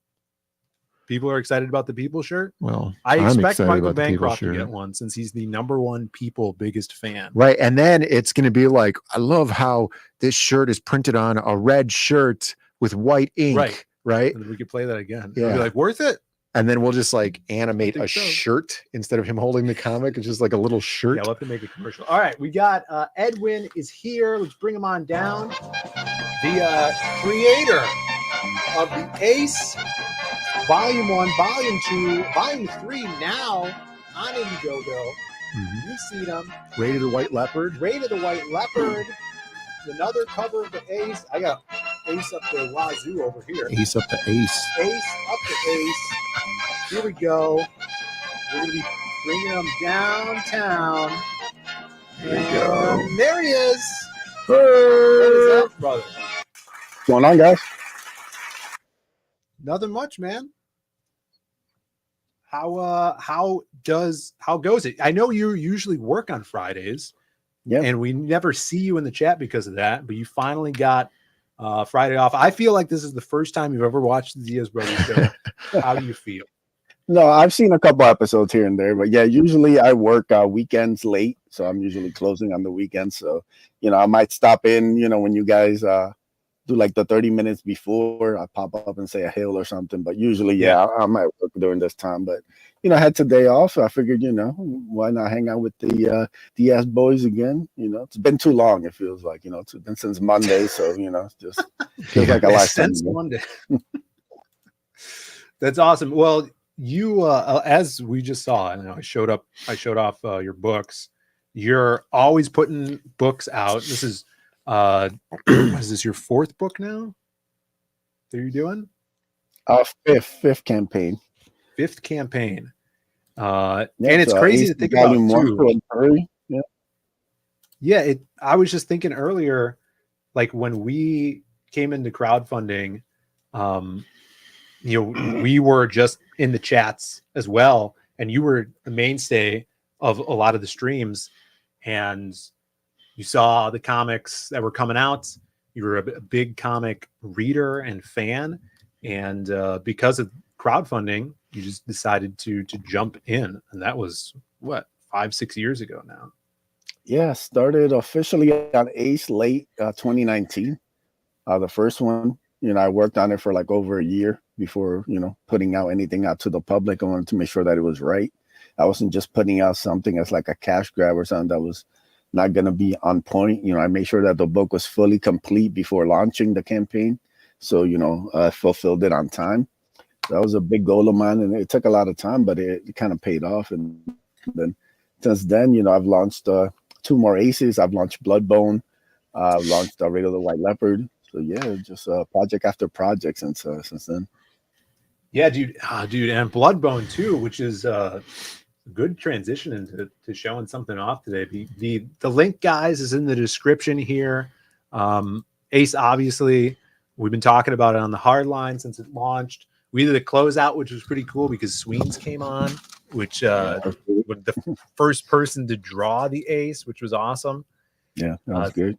People are excited about the People shirt. Well, I I'm expect excited Michael about the People Bancroft to shirt. get one since he's the #1 People biggest fan. Right. And then it's going to be like, I love how this shirt is printed on a red shirt with white ink. Right. And we could play that again. Yeah. It'll be like, worth it? And then we'll just like animate a so. shirt instead of him holding the comic. It's just like a little shirt. Yeah, we'll have to make a commercial. All right, we got Edwin is here. Let's bring him on down. The creator of the Ace Volume 1, Volume 2, Volume 3 now on Indiegogo. You see them. Rated the White Leopard. Rated the White Leopard. Another cover of the Ace. I got Ace up the wazoo over here. Ace up the Ace. Ace up the Ace. Here we go. We're going to be bringing them downtown. And there he is. What is up, brother? What's going on, guys? Nothing much, man. How goes it? I know you usually work on Fridays. Yeah. And we never see you in the chat because of that, but you finally got Friday off. I feel like this is the first time you've ever watched the Diaz Brothers show. How do you feel? No, I've seen a couple episodes here and there, but yeah, usually I work weekends late, so I'm usually closing on the weekends. So, I might stop in, when you guys do like the 30 minutes before, I pop up and say a hail or something. But usually, I might work during this time. But, I had today off, so I figured, why not hang out with the DIAZ boys again? It's been too long, it feels like, it's been since Monday. So, it's just feels like a lifetime. Since Monday. That's awesome. Well, you as we just saw, and I showed off your books. You're always putting books out. This is is this your 4th book now that you're doing? Fifth campaign. 5th campaign. And it's crazy to think about too. I was just thinking earlier, like when we came into crowdfunding, we were just in the chats as well, and you were the mainstay of a lot of the streams, and you saw the comics that were coming out. You were a big comic reader and fan, and because of crowdfunding, you just decided to jump in, and that was what, 5-6 years ago now. Yeah, started officially on Ace late 2019. The first one, I worked on it for like over a year before, putting out anything out to the public. I wanted to make sure that it was right. I wasn't just putting out something as like a cash grab or something that was not going to be on point. I made sure that the book was fully complete before launching the campaign. So, I fulfilled it on time. That was a big goal of mine, and it took a lot of time, but it kind of paid off. And then since then, I've launched 2 more Aces. I've launched Bloodbone. I've launched Radio the White Leopard. So yeah, just project after project since then. Yeah, dude, and Bloodbone too, which is a good transition into showing something off today. The link, guys, is in the description here. Ace, obviously, we've been talking about it on the hard line since it launched. We did a closeout, which was pretty cool because Sweens came on, which was the first person to draw the Ace, which was awesome. Yeah, that was good.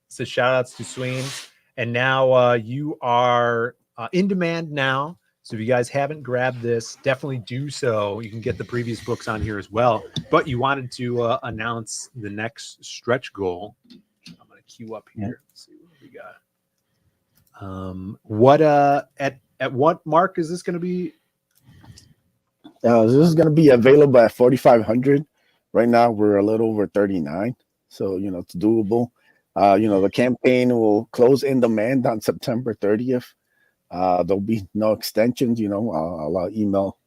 So shout outs to Sweens. And now you are in demand now. So if you guys haven't grabbed this, definitely do so. You can get the previous books on here as well. But you wanted to announce the next stretch goal. I'm going to queue up here. Let's see what we got. At what mark is this going to be? This is going to be available at 4,500. Right now, we're a little over 39. So, it's doable. The campaign will close in demand on September 30th. There'll be no extensions. I'll email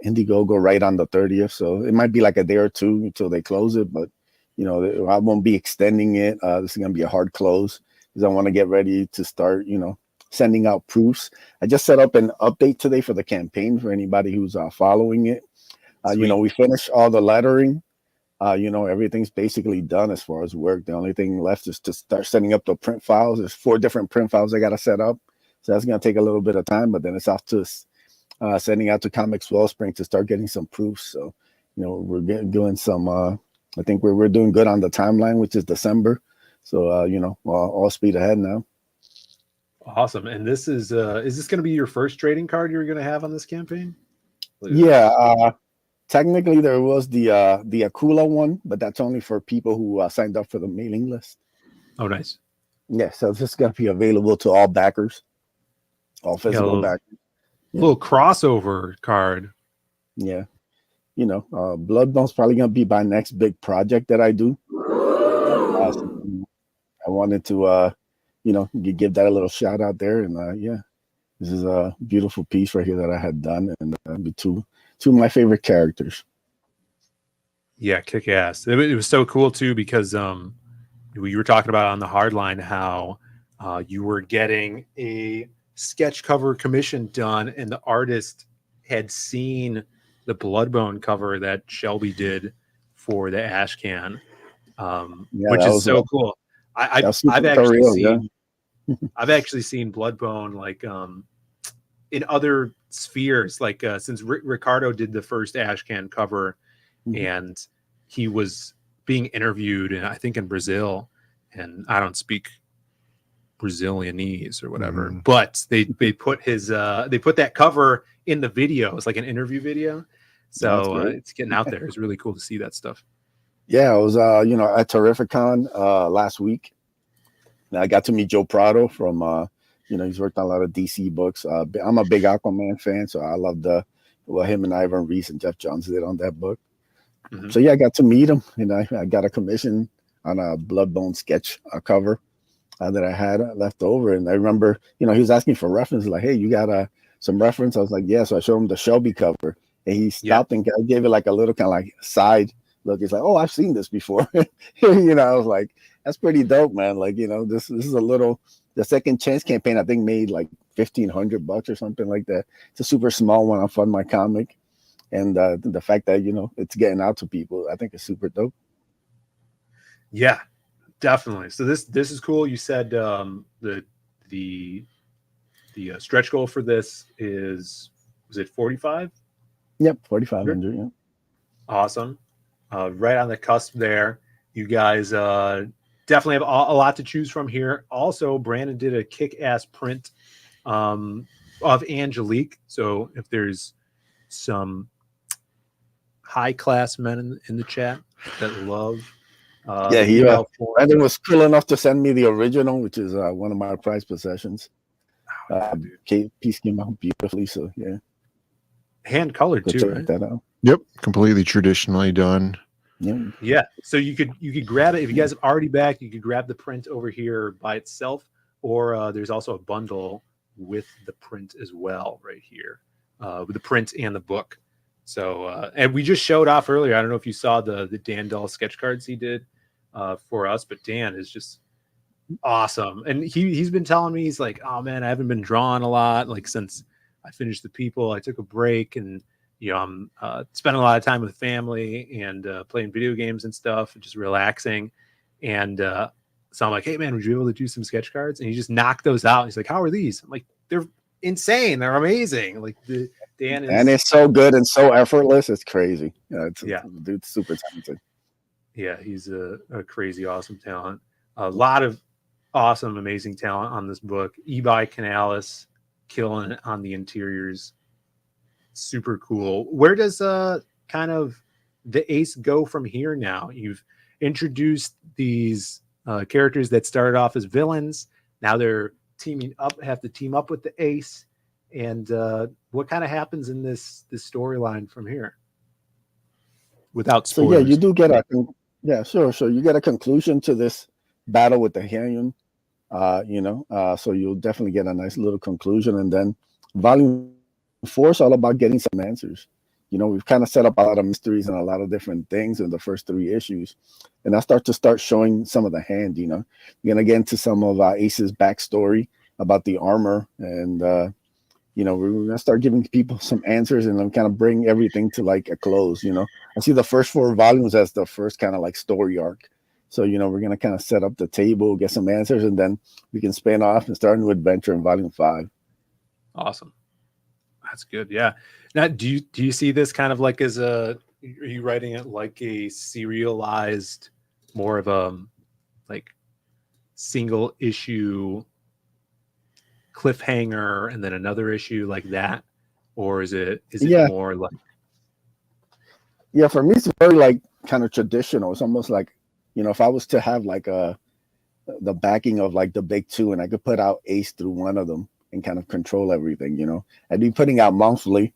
Indiegogo right on the 30th. So it might be like a day or two until they close it. But, I won't be extending it. This is going to be a hard close because I want to get ready to start, sending out proofs. I just set up an update today for the campaign for anybody who's following it. We finished all the lettering. Everything's basically done as far as work. The only thing left is to start setting up the print files. There's 4 different print files I got to set up. So that's going to take a little bit of time, but then it's off to sending out to Comics Wellspring to start getting some proofs. So, we're doing some, I think we're doing good on the timeline, which is December. So, all speed ahead now. Awesome. And this is this going to be your first trading card you're going to have on this campaign? Yeah. Technically, there was the Akula one, but that's only for people who signed up for the mailing list. Oh, nice. Yeah, so this is going to be available to all backers, all physical backers. Yeah. Little crossover card. Yeah. You know, Bloodbone's probably going to be my next big project that I do. I wanted to, you know, give that a little shout out there. And yeah, this is a beautiful piece right here that I had done. And be two of my favorite characters. Yeah, kick ass. It was so cool too because you were talking about on the hard line how you were getting a sketch cover commission done, and the artist had seen the Bloodbone cover that Shelby did for the ash can, which is so cool. I've actually seen I've actually seen Bloodbone like in other spheres, like since Ricardo did the first ash can cover, and he was being interviewed, and I think in Brazil, and I don't speak Brazilianese or whatever, but they put his they put that cover in the video. It's like an interview video, so it's getting out there. It's really cool to see that stuff. Yeah, I was you know, at Terrificon last week, and I got to meet Joe Prado from you know, he's worked on a lot of DC books. I'm a big Aquaman fan, so I love what him and Ivan Reis and Jeff Johns did on that book. So yeah, I got to meet him, and I got a commission on a Bloodbone sketch cover that I had left over. And I remember, you know, he was asking for reference, like, hey, you got some reference? I was like, yeah. So I showed him the Shelby cover, and he stopped and I gave it like a little kind of like side look. He's like, oh, I've seen this before. You know, I was like, that's pretty dope, man. Like, you know, this is a little, the Second Chance campaign, I think made like $1,500 or something like that. It's a super small one on Fund My Comic. And the fact that, you know, it's getting out to people, I think is super dope. Yeah, definitely. So this is cool. You said the stretch goal for this was it 45? Yep, 4,500. Yeah. Awesome. Right on the cusp there. You guys definitely have a lot to choose from here. Also, Brandon did a kick-ass print of Angelique. So if there's some high-class men in the chat that love yeah, Brandon was cool enough to send me the original, which is one of my prized possessions. Piece came out beautifully, so yeah. Hand colored too, check right? that out. Yep, completely traditionally done. Yeah. So you could grab it if you guys have already backed. You could grab the print over here by itself, or there's also a bundle with the print as well, right here, with the print and the book. So and we just showed off earlier. I don't know if you saw the Dan Dahl sketch cards he did for us, but Dan is just awesome, and he's been telling me, he's like, oh man, I haven't been drawing a lot, like since I finished The People. I took a break, and you know, I'm spending a lot of time with family and playing video games and stuff, and just relaxing. And so I'm like, hey man, would you be able to do some sketch cards? And he just knocked those out. He's like, how are these? I'm like, they're insane, they're amazing. Like Dan is, and it's so good and so effortless, it's crazy. Dude's super talented. Yeah, he's a crazy awesome talent. A lot of awesome, amazing talent on this book. Ebi Canales killing it on the interiors. Super cool. Where does kind of the Ace go from here now? You've introduced these characters that started off as villains. Now they're teaming up, have to team up with the Ace. And what kind of happens in this storyline from here? Without spoilers. So yeah, you do get sure. You get a conclusion to this battle with the Hylian. So you'll definitely get a nice little conclusion, and then volume 4 is all about getting some answers. You know, we've kind of set up a lot of mysteries and a lot of different things in the first 3 issues, and I start showing some of the hand. You know, you're gonna get into some of Ace's backstory about the armor, and you know, we're gonna start giving people some answers, and then kind of bring everything to like a close. You know, I see the first 4 volumes as the first kind of like story arc. So, you know, we're going to kind of set up the table, get some answers, and then we can span off and start a new adventure in volume 5. Awesome. That's good. Yeah. Now, do you see this kind of like as are you writing it like a serialized, more of a like single issue cliffhanger and then another issue like that, or is it Yeah. more like? Yeah, for me, it's very like kind of traditional. It's almost like, if I was to have like the backing of like the big two, and I could put out Ace through one of them and kind of control everything. I'd be putting out monthly,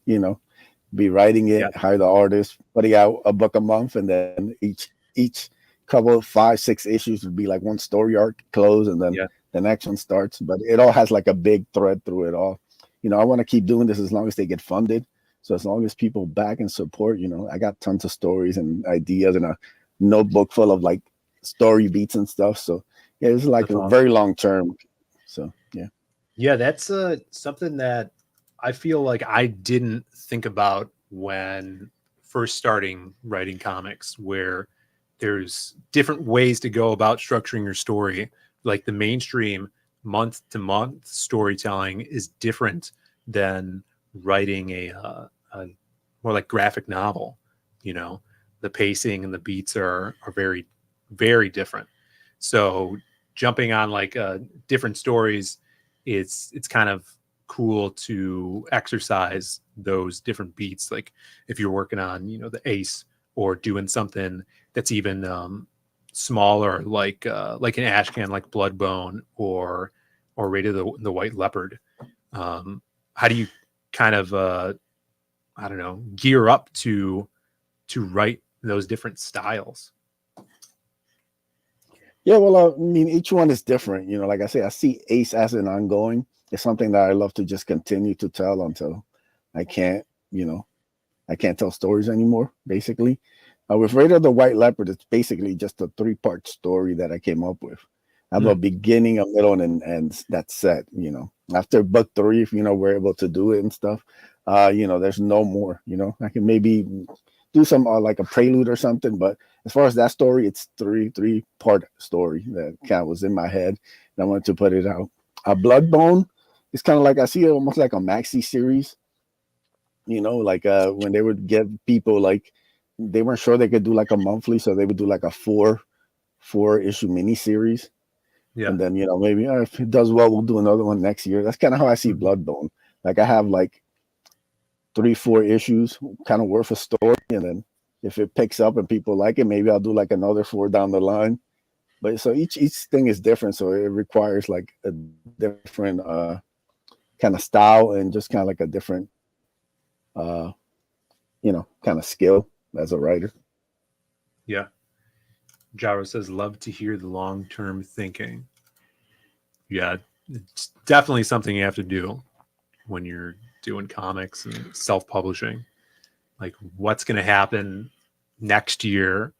be writing it, hire the artist, putting out a book a month, and then each couple of 5-6 issues would be like one story arc close, and then the next one starts. But it all has like a big thread through it all. I want to keep doing this as long as they get funded. So as long as people back and support, I got tons of stories and ideas and a notebook full of like story beats and stuff. So yeah, it's like a very long term. So yeah. Yeah, that's something that I feel like I didn't think about when first starting writing comics, where there's different ways to go about structuring your story. Like the mainstream month to month storytelling is different than writing a more like graphic novel. The pacing and the beats are very, very different. So jumping on like different stories, it's kind of cool to exercise those different beats. Like if you're working on the Ace, or doing something that's even smaller, like an Ashcan, like Bloodbone, or Raid of the White Leopard. How do you kind of I don't know, gear up to write those different styles? Yeah, well, I mean, each one is different. Like I say, I see Ace as an ongoing. It's something that I love to just continue to tell until I can't tell stories anymore, basically. With Raid of the White Leopard, it's basically just a 3-part story that I came up with. I have a beginning, a middle, and that's set. After book 3, if we're able to do it and stuff, there's no more. I can maybe do some like a prelude or something, but as far as that story, it's 3-part story that kind of was in my head, and I wanted to put it out. Bloodbone is kind of like, I see it almost like a maxi series. Like when they would get people, like they weren't sure they could do like a monthly, so they would do like a 4-issue mini series. Yeah. And then maybe if it does well, we'll do another one next year. That's kind of how I see Bloodbone. Like I have like 3-4 issues kind of worth a story, and then if it picks up and people like it, maybe I'll do like another 4 down the line. But so each thing is different, so it requires like a different kind of style and just kind of like a different kind of skill as a writer. Yeah. Jaro says, love to hear the long-term thinking. Yeah, it's definitely something you have to do when you're doing comics and self-publishing. Like, what's going to happen next year?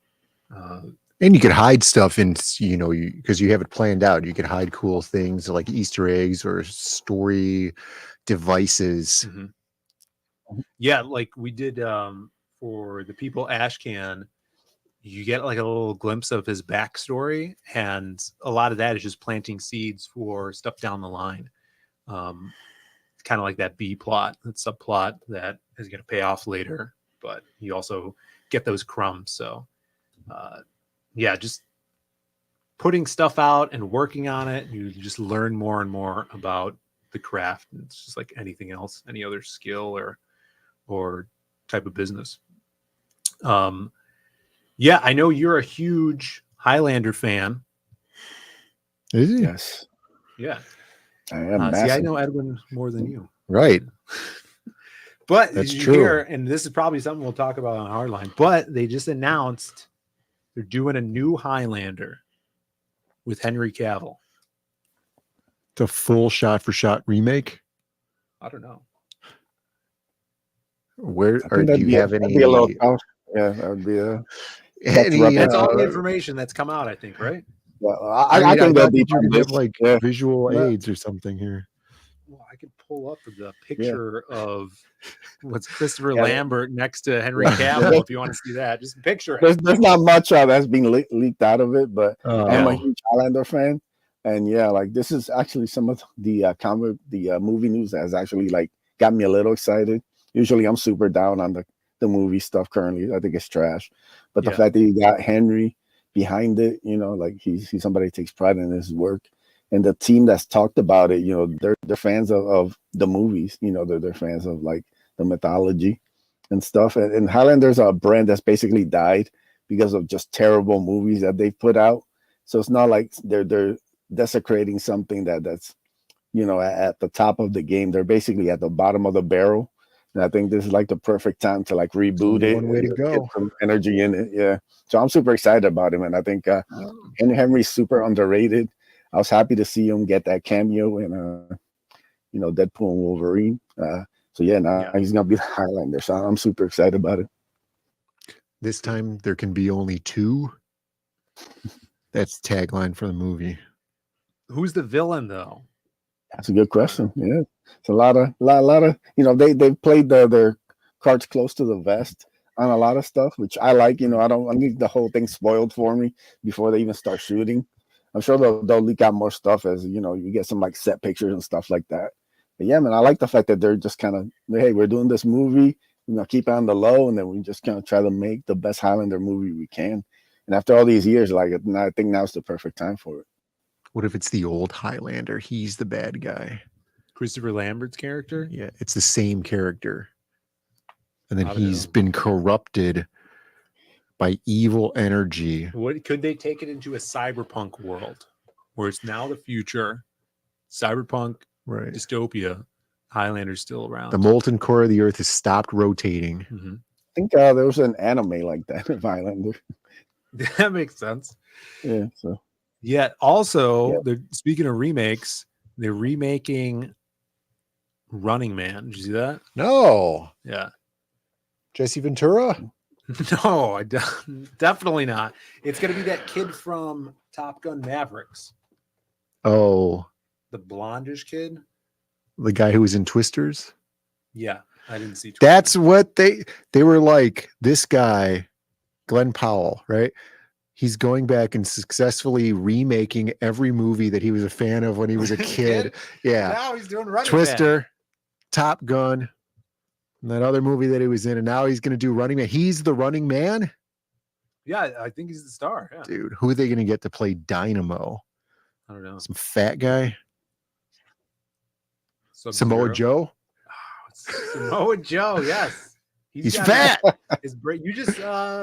And you could hide stuff in, because you have it planned out. You could hide cool things like Easter eggs or story devices. Mm-hmm. Yeah, like we did for the people Ashcan. You get like a little glimpse of his backstory, and a lot of that is just planting seeds for stuff down the line. It's kind of like that B plot, that subplot that is going to pay off later, but you also get those crumbs. So, yeah, just putting stuff out and working on it, you just learn more and more about the craft. It's just like anything else, any other skill or type of business. Yeah, I know you're a huge Highlander fan. Is he? Yes. Yeah. I am. See, I know Edwin more than you. Right. But that's you true. hear, and this is probably something we'll talk about on Hardline, but they just announced they're doing a new Highlander with Henry Cavill. It's a full shot-for-shot remake? I don't know. Where do you have any? Be a little tough. Yeah, that would be a. That's all the information that's come out, I think, right? Yeah, I think that'd be have like visual aids or something here. Well, I could pull up the picture of what's Christopher Lambert next to Henry Cavill if you want to see that. Just picture it. There's not much that's being leaked out of it, but I'm a huge Highlander fan, and yeah, like this is actually some of the movie news that has actually like got me a little excited. Usually, I'm super down on the movie stuff currently. I think it's trash, but the fact that you got Henry behind it, like he's somebody who takes pride in his work, and the team that's talked about it, you know, they're fans of the movies. You know, they're fans of like the mythology and stuff. And Highlander's a brand that's basically died because of just terrible movies that they've put out. So it's not like they're desecrating something that's, you know, at the top of the game. They're basically at the bottom of the barrel. And I think this is like the perfect time to like reboot it. One way to and go. Get some energy in it. Yeah. So I'm super excited about him. And I think Henry's super underrated. I was happy to see him get that cameo in you know, Deadpool and Wolverine. So yeah, now he's gonna be the Highlander. So I'm super excited about it. This time there can be only two. That's the tagline for the movie. Who's the villain though? That's a good question. Yeah, it's a lot of, you know, they played their cards close to the vest on a lot of stuff, which I like. You know, I need the whole thing spoiled for me before they even start shooting. I'm sure they'll leak out more stuff as, you know, you get some like set pictures and stuff like that. But yeah, man, I like the fact that they're just kind of, hey, we're doing this movie, you know, keep it on the low, and then we just kind of try to make the best Highlander movie we can. And after all these years, like, I think now's the perfect time for it. What if it's the old Highlander? He's the bad guy. Christopher Lambert's character? Yeah, it's the same character. And then he's been corrupted by evil energy. What could they take it into a cyberpunk world where it's now the future, cyberpunk, dystopia, Highlander's still around. The molten core of the earth has stopped rotating. Mm-hmm. I think there was an anime like that of Highlander. That makes sense. Yeah. So. Yet also, they're speaking of remakes, they're remaking Running Man. Did you see that? No. Yeah. Jesse Ventura? No, definitely not. It's going to be that kid from Top Gun Mavericks. Oh. The blondish kid? The guy who was in Twisters? Yeah, I didn't see Twisters. That's what they were like, this guy, Glenn Powell, right? He's going back and successfully remaking every movie that he was a fan of when he was a kid. Yeah. Now he's doing Running Twister, Man. Top Gun, and that other movie that he was in, and now he's going to do Running Man. He's the Running Man? Yeah, I think he's the star. Yeah. Dude, who are they going to get to play Dynamo? I don't know. Some fat guy? Sub-Zero? Samoa Joe? Samoa Joe, yes. He's fat. You just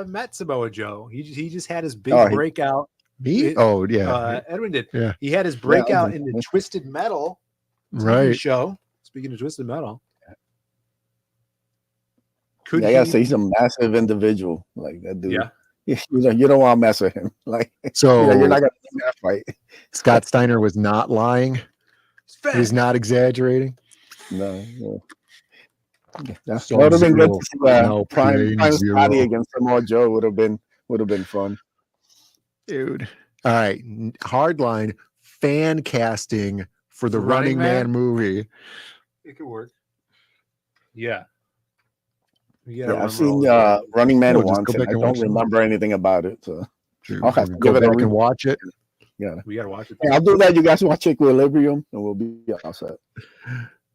met Samoa Joe. He just had his big breakout. Me? Edwin did. Yeah. He had his breakout in the Twisted Metal TV show. Speaking of Twisted Metal. I gotta say he's a massive individual. Like that dude. Yeah. You don't want to mess with him. Like, so you're not gonna win that fight. Scott Steiner was not lying. He's not exaggerating. No. That would have been good to see Prime Scotty against Samoa Joe. Would have been fun. Dude. All right. Hardline fan casting for the Running Man movie. It could work. Yeah. I've seen Running Man once, and I don't remember anything about it. So I'll have to go back and watch it. Yeah, we gotta watch it. Yeah, I'll do that. You guys watch Equilibrium, and we'll be all set.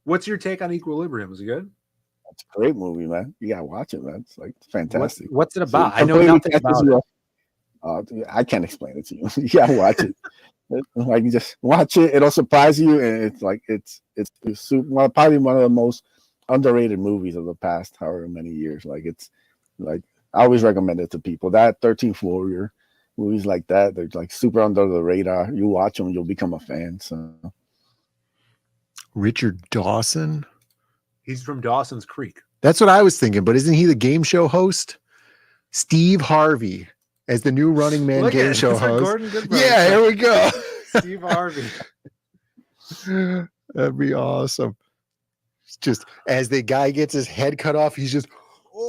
What's your take on Equilibrium? Is it good? It's a great movie, man. You gotta watch it, man. It's like fantastic. What's it about? I know nothing about it. I can't explain it to you. You gotta watch it. Like, you just watch it. It'll surprise you, and it's like it's probably one of the most underrated movies of the past however many years. Like, it's like I always recommend it to people. That 13th Warrior, movies like that, they're like super under the radar. You watch them, you'll become a fan. So Richard Dawson, he's from Dawson's Creek. That's what I was thinking, but isn't he the game show host? Steve Harvey as the new Running Man game show host. Yeah, here we go. Steve Harvey. That'd be awesome. Just as the guy gets his head cut off, he's just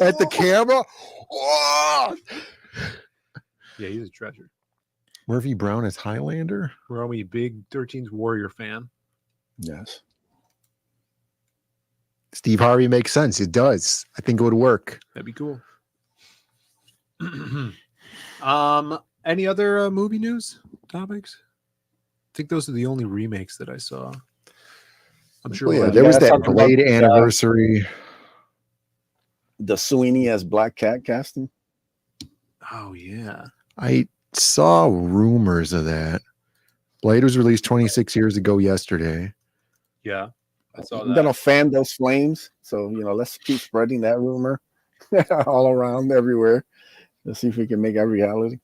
at the camera. Oh! Yeah, he's a treasure. Murphy Brown as Highlander. We're a big 13th Warrior fan. Yes. Steve Harvey makes sense. It does. I think it would work. That'd be cool. Any other movie news topics? I think those are the only remakes that I saw. I'm sure. There was that Blade anniversary. The Sweeney as Black Cat casting. Oh yeah, I saw rumors of that. Blade was released 26 years ago yesterday. Yeah, I saw I'm that. gonna fan those flames. So let's keep spreading that rumor all around everywhere. Let's see if we can make that reality.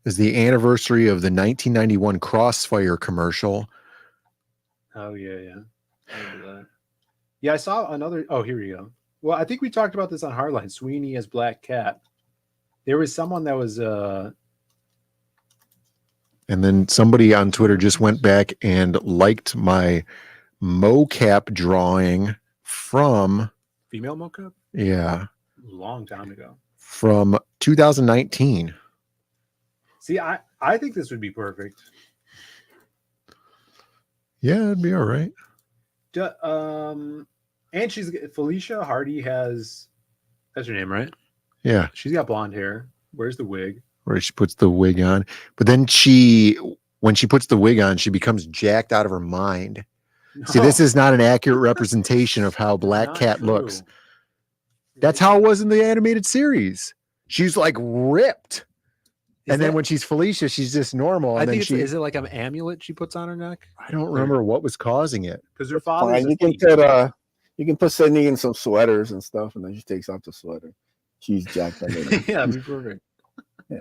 Is the anniversary of the 1991 Crossfire commercial. Oh yeah. I remember that. Yeah, I saw another. Oh, here we go. Well, I think we talked about this on Hardline. Sweeney as Black Cat. There was someone that was And then somebody on Twitter just went back and liked my mocap drawing from female mocap. Yeah, A long time ago. from 2019. See, I think this would be perfect. Yeah, it'd be all right. And she's Felicia Hardy has. That's her name, right? Yeah, She's got blonde hair. Where's the wig? where she puts the wig on, but then when she puts the wig on, she becomes jacked out of her mind. See, this is not an accurate representation of how Black Not Cat true. looks. That's how it was in the animated series. She's like ripped. And then when she's Felicia, she's just normal. I And then think is it like an amulet she puts on her neck? I don't remember what was causing it. Because her father. Fine. You can put Sydney in some sweaters and stuff, and then she takes off the sweater. She's jacked up. Yeah, that'd be perfect. Yeah.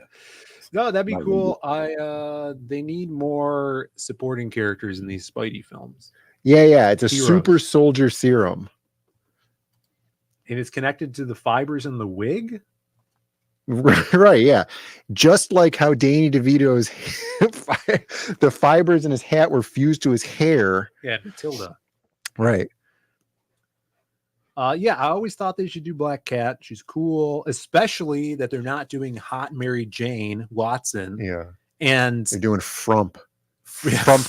No, that'd be Not cool. They need more supporting characters in these Spidey films. Yeah. It's a Heroes. super soldier serum. And it's connected to the fibers in the wig. Right, yeah. Just like how Danny DeVito's the fibers in his hat were fused to his hair. Yeah, Matilda. Right. Yeah, I always thought they should do Black Cat. She's cool, especially that they're not doing Hot Mary Jane Watson. Yeah. And they're doing Frump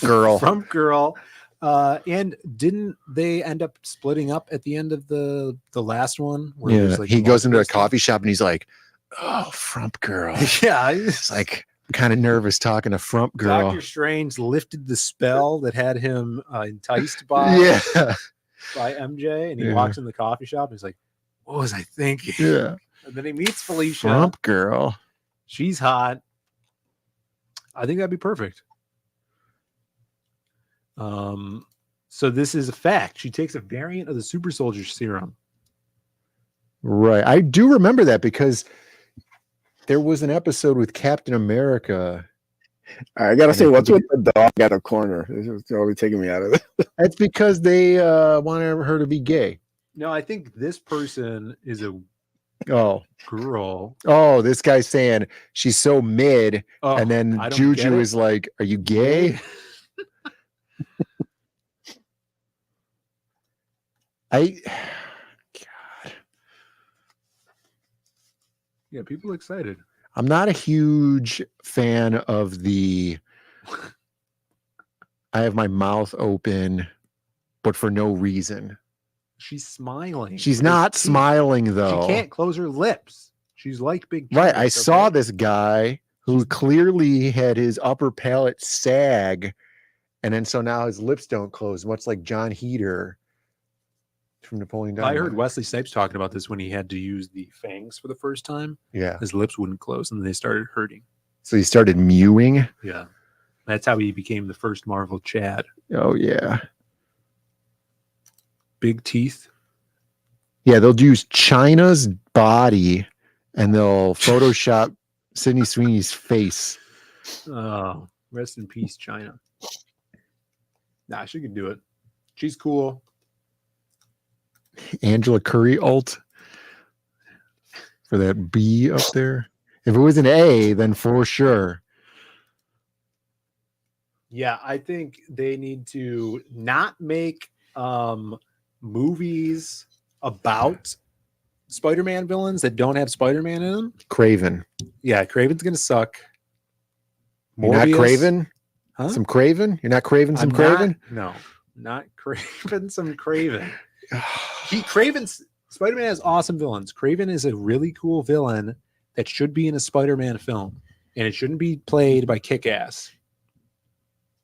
Girl. Frump Girl. And didn't they end up splitting up at the end of the last one? Where Yeah, there's, like, he goes into a multiple coffee shop and he's like, "Oh, Frump Girl." Yeah, It's like I'm kind of nervous talking to Frump Girl. Doctor Strange lifted the spell that had him enticed by MJ, and he Yeah. walks in the coffee shop and he's like, "What was I thinking?" Yeah. And then he meets Felicia. Frump Girl. She's hot. I think that'd be perfect. So this is a fact. She takes a variant of the super soldier serum. Right. I do remember that because there was an episode with Captain America. I gotta say, what's with the dog at a corner? It's totally taking me out of it. That's because they wanted her to be gay. No, I think this person is a Oh. girl. Oh, this guy's saying she's so mid, Oh, and then I don't get Juju it. is like, "Are you gay?" Yeah, people are excited. I'm not a huge fan of the I have my mouth open, but for no reason. She's smiling. She's With not teeth. smiling though. She can't close her lips. She's like Big Right. I Cheese, saw okay? this guy who clearly had his upper palate sag, and then so now his lips don't close, much like John Heater from Napoleon I Dynamite. heard Wesley Snipes talking about this when he had to use the fangs for the first time. Yeah. His lips wouldn't close and they started hurting. So he started mewing. Yeah. That's how he became the first Marvel Chad. Oh yeah. Big teeth. Yeah, they'll use China's body and they'll Photoshop Sydney Sweeney's face. Oh, rest in peace, China. Nah, she could do it. She's cool. Angela Curry ult for that B up there. If it was an A, then for sure. Yeah, I think they need to not make movies about Spider-Man villains that don't have Spider-Man in them. Craven. Yeah, Craven's gonna suck. You're not Morbius- Craven? Huh? Some Craven? You're not Craven some I'm Craven? not- no, not Craven. Some Craven. Craven's Spider-Man has awesome villains. Craven is a really cool villain that should be in a Spider-Man film, and it shouldn't be played by Kick-Ass.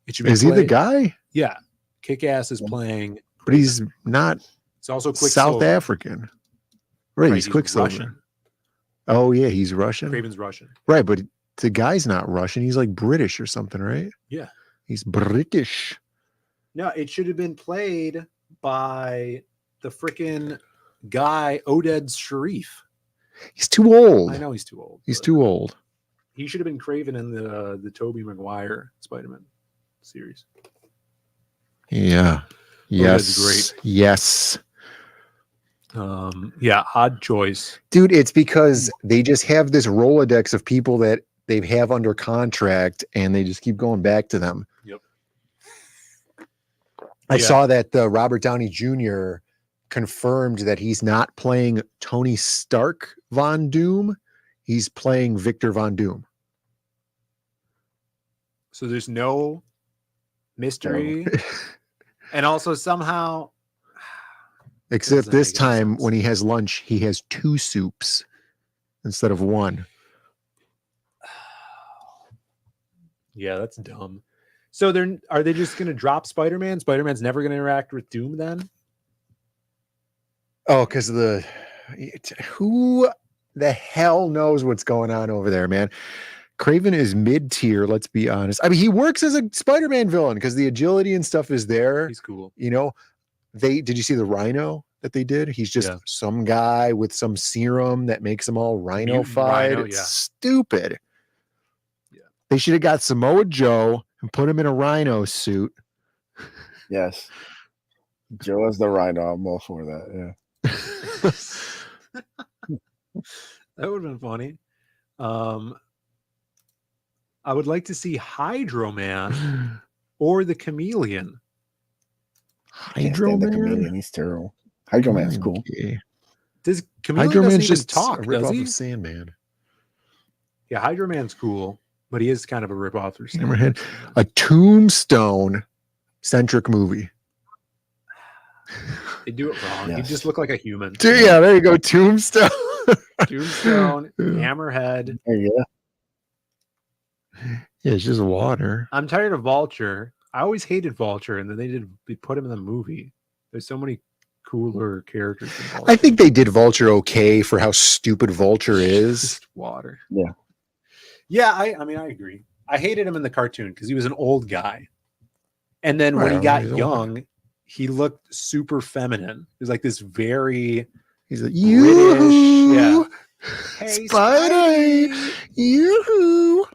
It should be Is he the played- guy? Yeah, Kick-Ass is playing. But he's not It's also South Quicksilver. African. Right, he's he's Quicksilver. Russian. Oh yeah, he's Russian. Craven's Russian. Right, but the guy's not Russian. He's like British or something, right? Yeah. He's British. No, it should have been played by the freaking guy Oded Sharif. He's too old. I know he's too old. He's too old. He should have been Craven in the Tobey Maguire Spider-Man series. Yeah. Yes. Great. Yes. Yeah, odd choice. Dude, it's because they just have this Rolodex of people that they have under contract and they just keep going back to them. Yep. I saw that Robert Downey Jr. confirmed that he's not playing Tony Stark Von Doom. He's playing Victor Von Doom. So there's no mystery. And also somehow... Except this time when he has lunch, he has 2 soups instead of 1. Yeah, that's dumb. So are they just going to drop Spider-Man? Spider-Man's never going to interact with Doom then? Oh, because who the hell knows what's going on over there, man? Craven is mid-tier, let's be honest. I mean, he works as a Spider-Man villain because the agility and stuff is there. He's cool. You know, did you see the Rhino that they did? He's just some guy with some serum that makes him all rhino-fied. Rhino, it's stupid. Yeah. They should have got Samoa Joe and put him in a rhino suit. Yes. Joe as the Rhino. I'm all for that. Yeah. That would have been funny. I would like to see Hydro Man or the Chameleon. Hydro Man? The Chameleon, he's terrible. Hydro Man's cool. Does Chameleon Hydro doesn't Man's even just talk, a rip does off he? of Sandman. Yeah, Hydro Man's cool, but he is kind of a rip-off. Hammerhead. A Tombstone centric movie. They do it wrong. He just look like a human. Dude, yeah, there you go. Tombstone. Tombstone, Hammerhead. Yeah. Yeah, it's just water. I'm tired of Vulture. I always hated Vulture, and then they put him in the movie. There's so many cooler characters in Vulture. I think they did Vulture okay for how stupid Vulture is. Just water. Yeah. Yeah, I mean, I agree. I hated him in the cartoon because he was an old guy. And then when he got young, he looked super feminine. He was like this very He's like, British. Yeah. Hey, Spidey. You.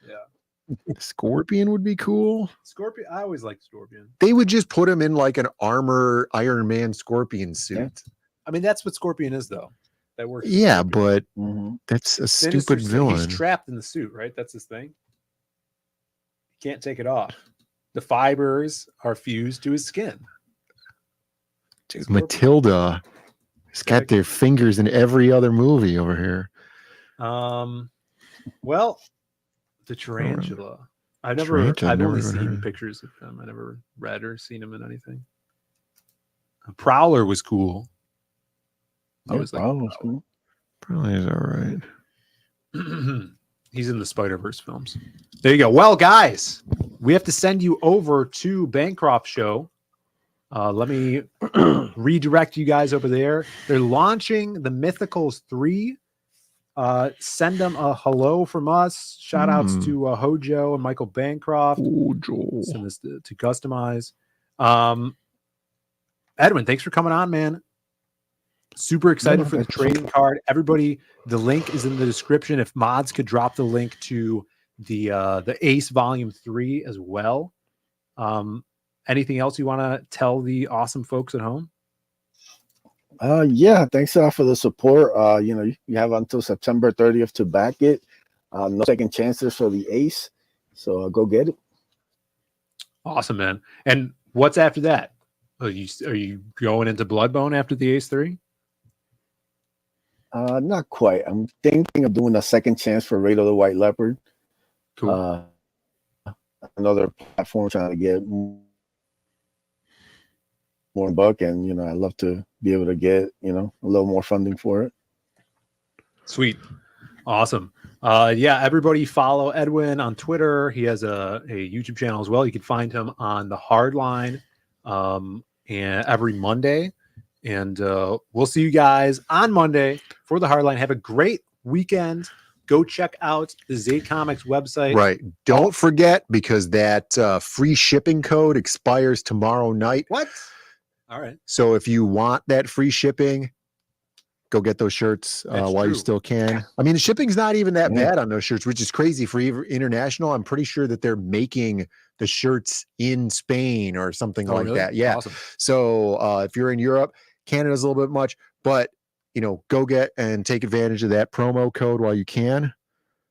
Yeah. Scorpion would be cool. Scorpion. I always liked Scorpion. They would just put him in like an armor Iron Man Scorpion suit. Yeah. I mean, that's what Scorpion is, though. That works. Yeah, but that's a stupid villain. He's trapped in the suit, right? That's his thing. He can't take it off. The fibers are fused to his skin. Dude, Matilda has got their fingers in every other movie over here. Well, the tarantula. I've only seen pictures of him. I never read or seen him in anything. Prowler was cool. Yeah, Prowler was cool. Probably is all right. He's in the Spider-Verse films. There you go. Well, guys, we have to send you over to Bancroft Show. Let me redirect you guys over there. They're launching the Mythicals 3. Send them a hello from us. Shout outs to Hojo and Michael Bancroft. Send this to Customize. Edwin, thanks for coming on, man. Super excited for the trading card. Everybody, the link is in the description. If mods could drop the link to the Ace Volume 3 as well. Anything else you want to tell the awesome folks at home? Yeah, thanks for the support. You have until September 30th to back it. No second chances for the Ace, so go get it. Awesome, man. And what's after that? Are you going into Bloodbone after the Ace 3? Not quite. I'm thinking of doing a second chance for Raid of the White Leopard. Cool. Another platform trying to get more buck, and I'd love to be able to get a little more funding for it. Sweet. Awesome. Yeah, everybody follow Edwin on Twitter. He has a YouTube channel as well. You can find him on the Hardline and every Monday. And we'll see you guys on Monday for the Hardline. Have a great weekend. go check out the Zayd Comics website. Right. Don't forget, because that free shipping code expires tomorrow night. What? All right. So if you want that free shipping, go get those shirts while you still can. I mean, the shipping's not even that bad on those shirts, which is crazy for international. I'm pretty sure that they're making the shirts in Spain or something like really? that. Yeah. Awesome. So if you're in Europe, Canada's a little bit much, but go get and take advantage of that promo code while you can.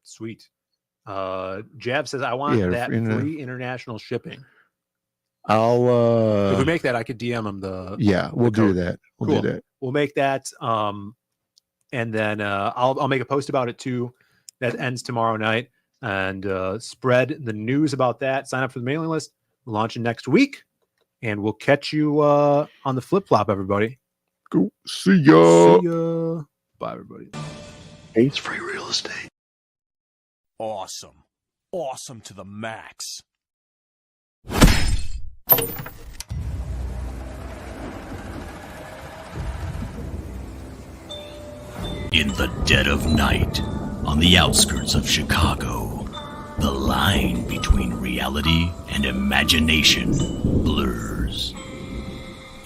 Sweet. Jab says, I want that free international shipping. If we make that, I could DM him we'll do that. We'll do that. We'll make that. And then I'll make a post about it too. That ends tomorrow night, and spread the news about that. Sign up for the mailing list. We're launching next week, and we'll catch you on the flip flop, everybody. Go see ya. See ya. Bye, everybody. It's free real estate. Awesome. Awesome to the max. In the dead of night, on the outskirts of Chicago, the line between reality and imagination blurs.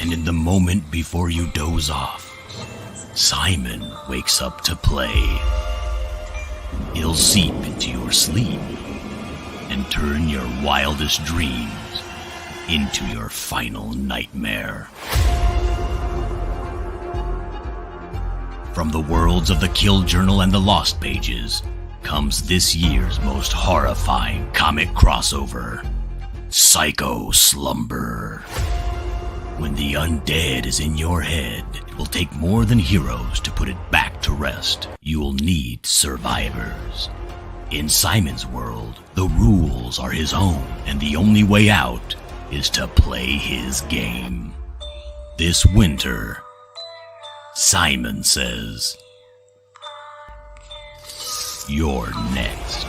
And in the moment before you doze off, Simon wakes up to play. He'll seep into your sleep and turn your wildest dreams into your final nightmare. From the worlds of the Kill Journal and the Lost Pages comes this year's most horrifying comic crossover, Psycho Slumber. When the undead is in your head, it will take more than heroes to put it back to rest. You'll need survivors. In Simon's world, the rules are his own, and the only way out is to play his game. This winter, Simon says, "You're next."